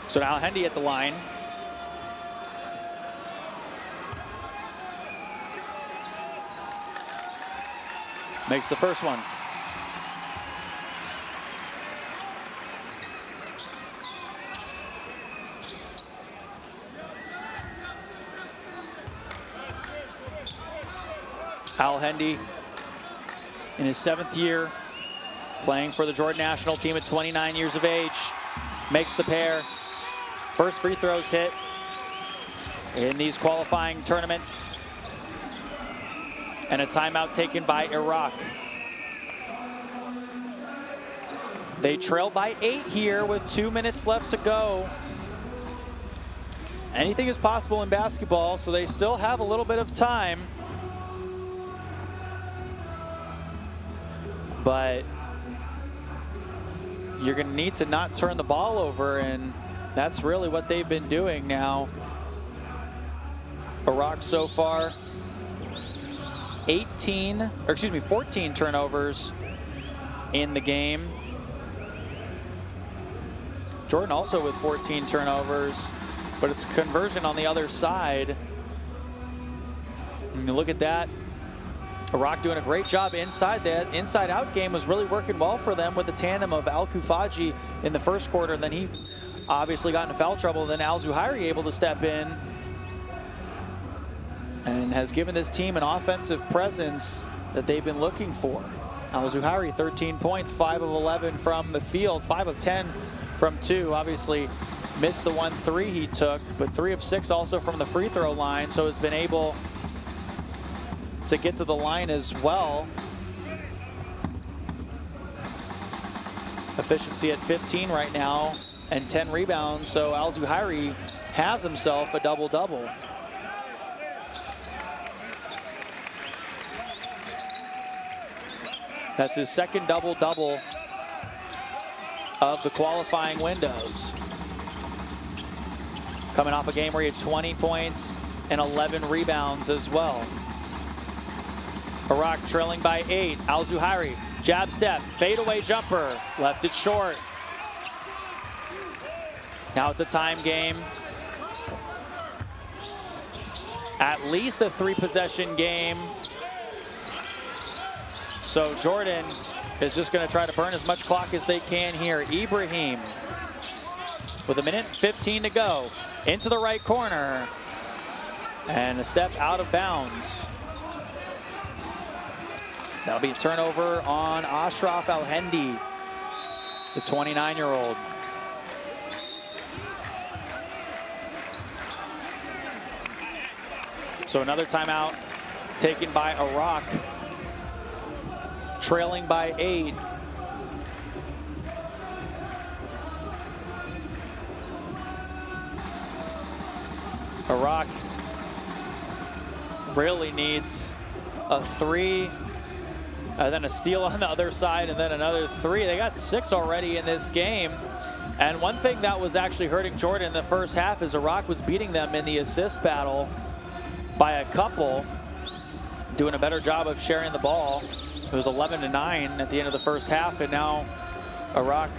So now Hendy at the line. Makes the first one. Al Hendy in his 7th year playing for the Jordan national team at 29 years of age. Makes the pair. First free throws hit in these qualifying tournaments. And a timeout taken by Iraq. They trail by 8 here with 2 minutes left to go. Anything is possible in basketball, so they still have a little bit of time. But you're going to need to not turn the ball over, and that's really what they've been doing now. Iraq so far, 14 turnovers in the game. Jordan also with 14 turnovers, but it's conversion on the other side. And you look at that. Iraq doing a great job inside. That inside-out game was really working well for them with the tandem of Al-Kufaji in the first quarter. Then he obviously got into foul trouble. Then Al-Zuhairi able to step in and has given this team an offensive presence that they've been looking for. Al-Zuhairi 13 points, 5 of 11 from the field, 5 of 10 from 2. Obviously missed the 1 3 he took, but 3 of 6 also from the free throw line, so has been able to get to the line as well. Efficiency at 15 right now and 10 rebounds, so Al-Zuhairi has himself a double-double. That's his second double-double of the qualifying windows. Coming off a game where he had 20 points and 11 rebounds as well. Iraq trailing by 8. Al-Zuhairi, jab step, fadeaway jumper, left it short. Now it's a time game. At least a 3-possession game. So Jordan is just going to try to burn as much clock as they can here. Ibrahim with 1:15 to go. Into the right corner. And a step out of bounds. That'll be a turnover on Ashraf Al-Hendy, the 29-year-old. So another timeout taken by Iraq, trailing by 8. Iraq really needs a 3, and then a steal on the other side, and then another 3. They got 6 already in this game. And one thing that was actually hurting Jordan in the first half is Iraq was beating them in the assist battle by a couple, doing a better job of sharing the ball. It was 11-9 at the end of the first half, and now Iraq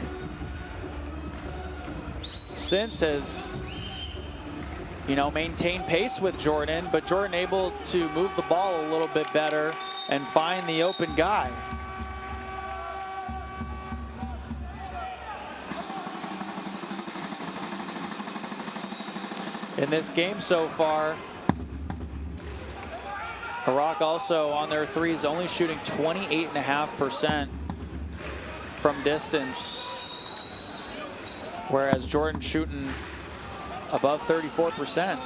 since has, you know, maintained pace with Jordan, but Jordan able to move the ball a little bit better and find the open guy. In this game so far, Iraq also on their threes only shooting 28.5% from distance, whereas Jordan shooting above 34%.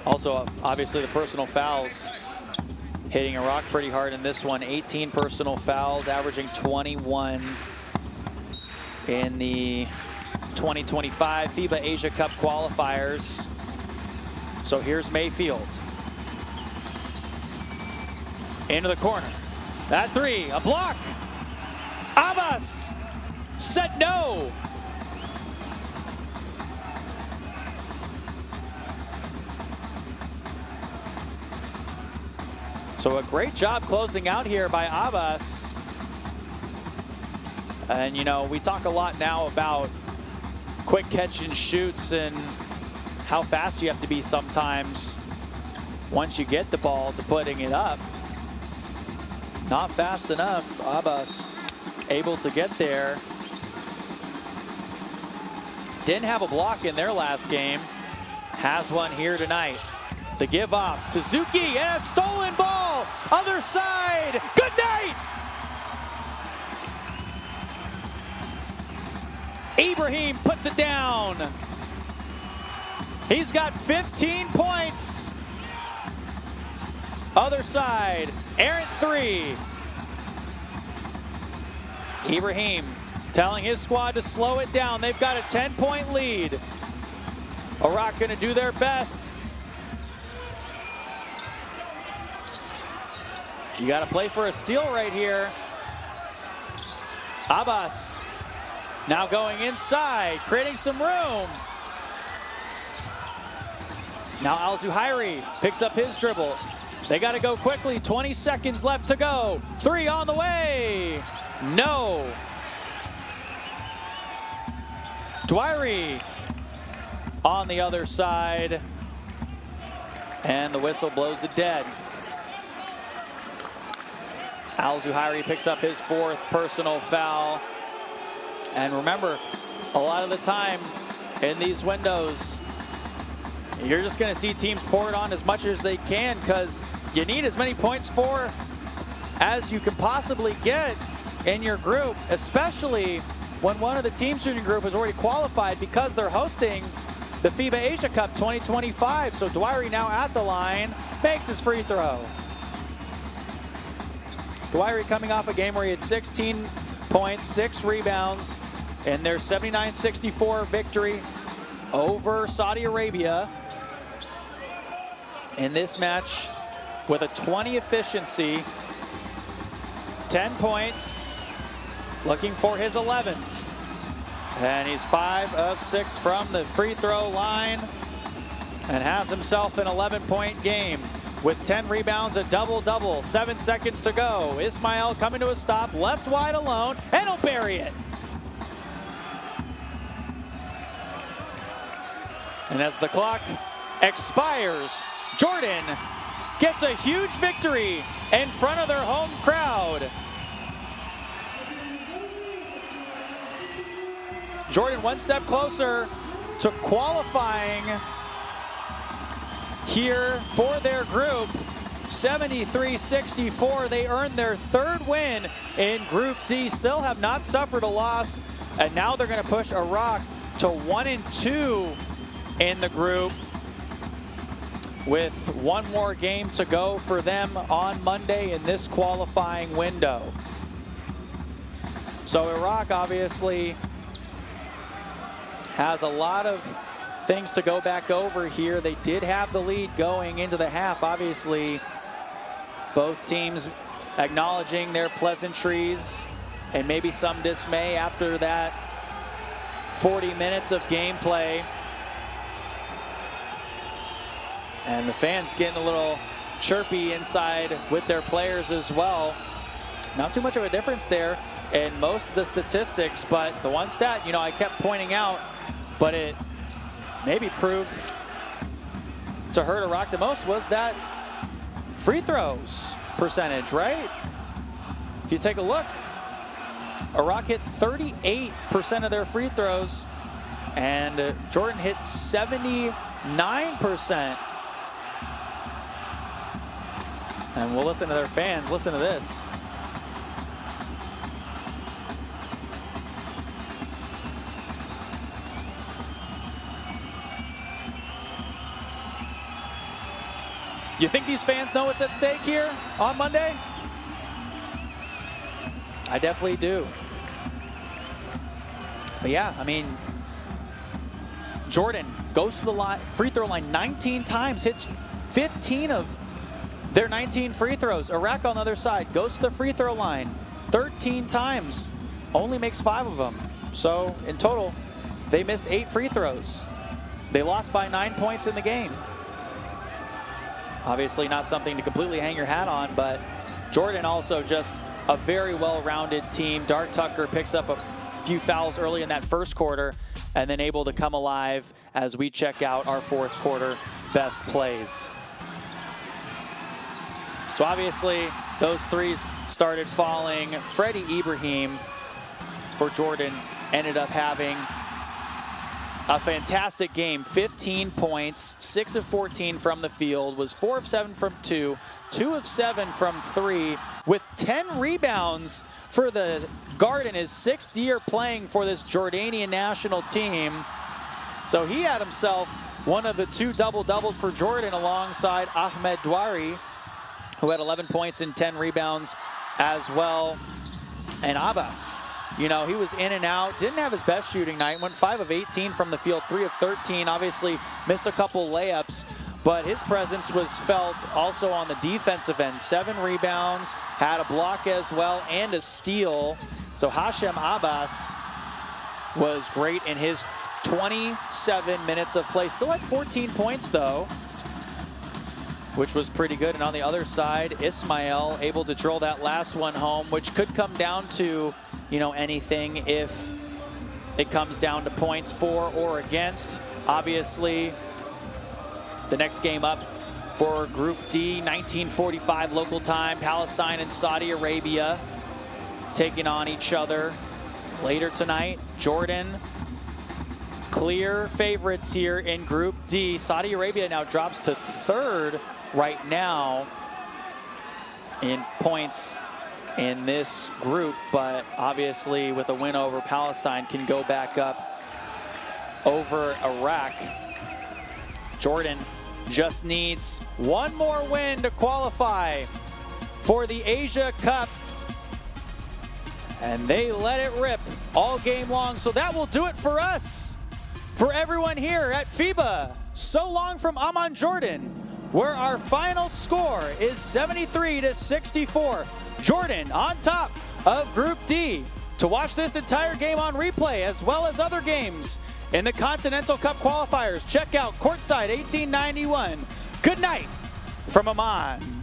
Also, obviously, the personal fouls hitting Iraq pretty hard in this one. 18 personal fouls, averaging 21 in the 2025 FIBA Asia Cup qualifiers. So here's Mayfield. Into the corner. That 3, a block. Abbas said no. So a great job closing out here by Abbas. And, you know, we talk a lot now about quick catch and shoots and how fast you have to be sometimes once you get the ball to putting it up. Not fast enough. Abbas able to get there. Didn't have a block in their last game. Has one here tonight. The give off to Zuki and a stolen ball. Other side. Good night. Ibrahim puts it down. He's got 15 points. Other side. Errant 3. Ibrahim telling his squad to slow it down. They've got a 10-point lead. Iraq going to do their best. You got to play for a steal right here. Abbas now going inside, creating some room. Now Al-Zuhairi picks up his dribble. They got to go quickly. 20 seconds left to go. 3 on the way. No. Dwyer on the other side. And the whistle blows it dead. Al-Zuhairi picks up his 4th personal foul. And remember, a lot of the time in these windows, you're just going to see teams pour it on as much as they can because you need as many points for as you can possibly get in your group, especially when one of the teams in your group has already qualified because they're hosting the FIBA Asia Cup 2025. So Dwyer now at the line, makes his free throw. Dwyer coming off a game where he had 16 points, 6 rebounds in their 79-64 victory over Saudi Arabia. In this match with a 20 efficiency, 10 points, looking for his 11th. And he's 5 of 6 from the free throw line and has himself an 11-point game with 10 rebounds, a double-double. 7 seconds to go. Ismail coming to a stop, left wide alone, and he'll bury it. And as the clock expires, Jordan gets a huge victory in front of their home crowd. Jordan 1 step closer to qualifying here for their group. 73-64, they earned their 3rd win in Group D, still have not suffered a loss, and now they're going to push Iraq to 1-2 in the group with 1 more game to go for them on Monday in this qualifying window. So Iraq obviously has a lot of things to go back over here. They did have the lead going into the half. Obviously, both teams acknowledging their pleasantries and maybe some dismay after that 40 minutes of gameplay. And the fans getting a little chirpy inside with their players as well. Not too much of a difference there in most of the statistics, but the one stat, you know, I kept pointing out, but it maybe proved to hurt Iraq the most, was that free throws percentage, right? If you take a look, Iraq hit 38% of their free throws, and Jordan hit 79%. And we'll listen to their fans. Listen to this. You think these fans know what's at stake here on Monday? I definitely do. But yeah, I mean, Jordan goes to the line, free throw line 19 times, hits 15 of their 19 free throws. Iraq on the other side goes to the free throw line 13 times, only makes 5 of them. So in total, they missed 8 free throws. They lost by 9 points in the game. Obviously not something to completely hang your hat on, but Jordan also just a very well-rounded team. Dart Tucker picks up a few fouls early in that first quarter and then able to come alive as we check out our fourth quarter best plays. So obviously those threes started falling. Freddie Ibrahim for Jordan ended up having a fantastic game. 15 points, 6 of 14 from the field, was 4 of 7 from 2, 2 of 7 from 3, with 10 rebounds for the guard in his 6th year playing for this Jordanian national team. So he had himself one of the 2 double-doubles for Jordan alongside Ahmed Douari, who had 11 points and 10 rebounds as well. And Abbas, you know, he was in and out, didn't have his best shooting night, went 5 of 18 from the field, 3 of 13, obviously missed a couple layups, but his presence was felt also on the defensive end. 7 rebounds, had a block as well, and a steal. So Hashem Abbas was great in his 27 minutes of play. Still had 14 points though, which was pretty good. And on the other side, Ismail able to drill that last one home, which could come down to, you know, anything if it comes down to points for or against. Obviously, the next game up for Group D, 1945 local time, Palestine and Saudi Arabia taking on each other later tonight. Jordan, clear favorites here in Group D. Saudi Arabia now drops to 3rd right now in points in this group, but obviously with a win over Palestine can go back up over Iraq. Jordan just needs one more win to qualify for the Asia Cup, and they let it rip all game long. So that will do it for us, for everyone here at FIBA So Long from Amman, Jordan, where our final score is 73-64. Jordan on top of Group D. To watch this entire game on replay, as well as other games in the Continental Cup qualifiers, check out Courtside 1891. Good night from Amman.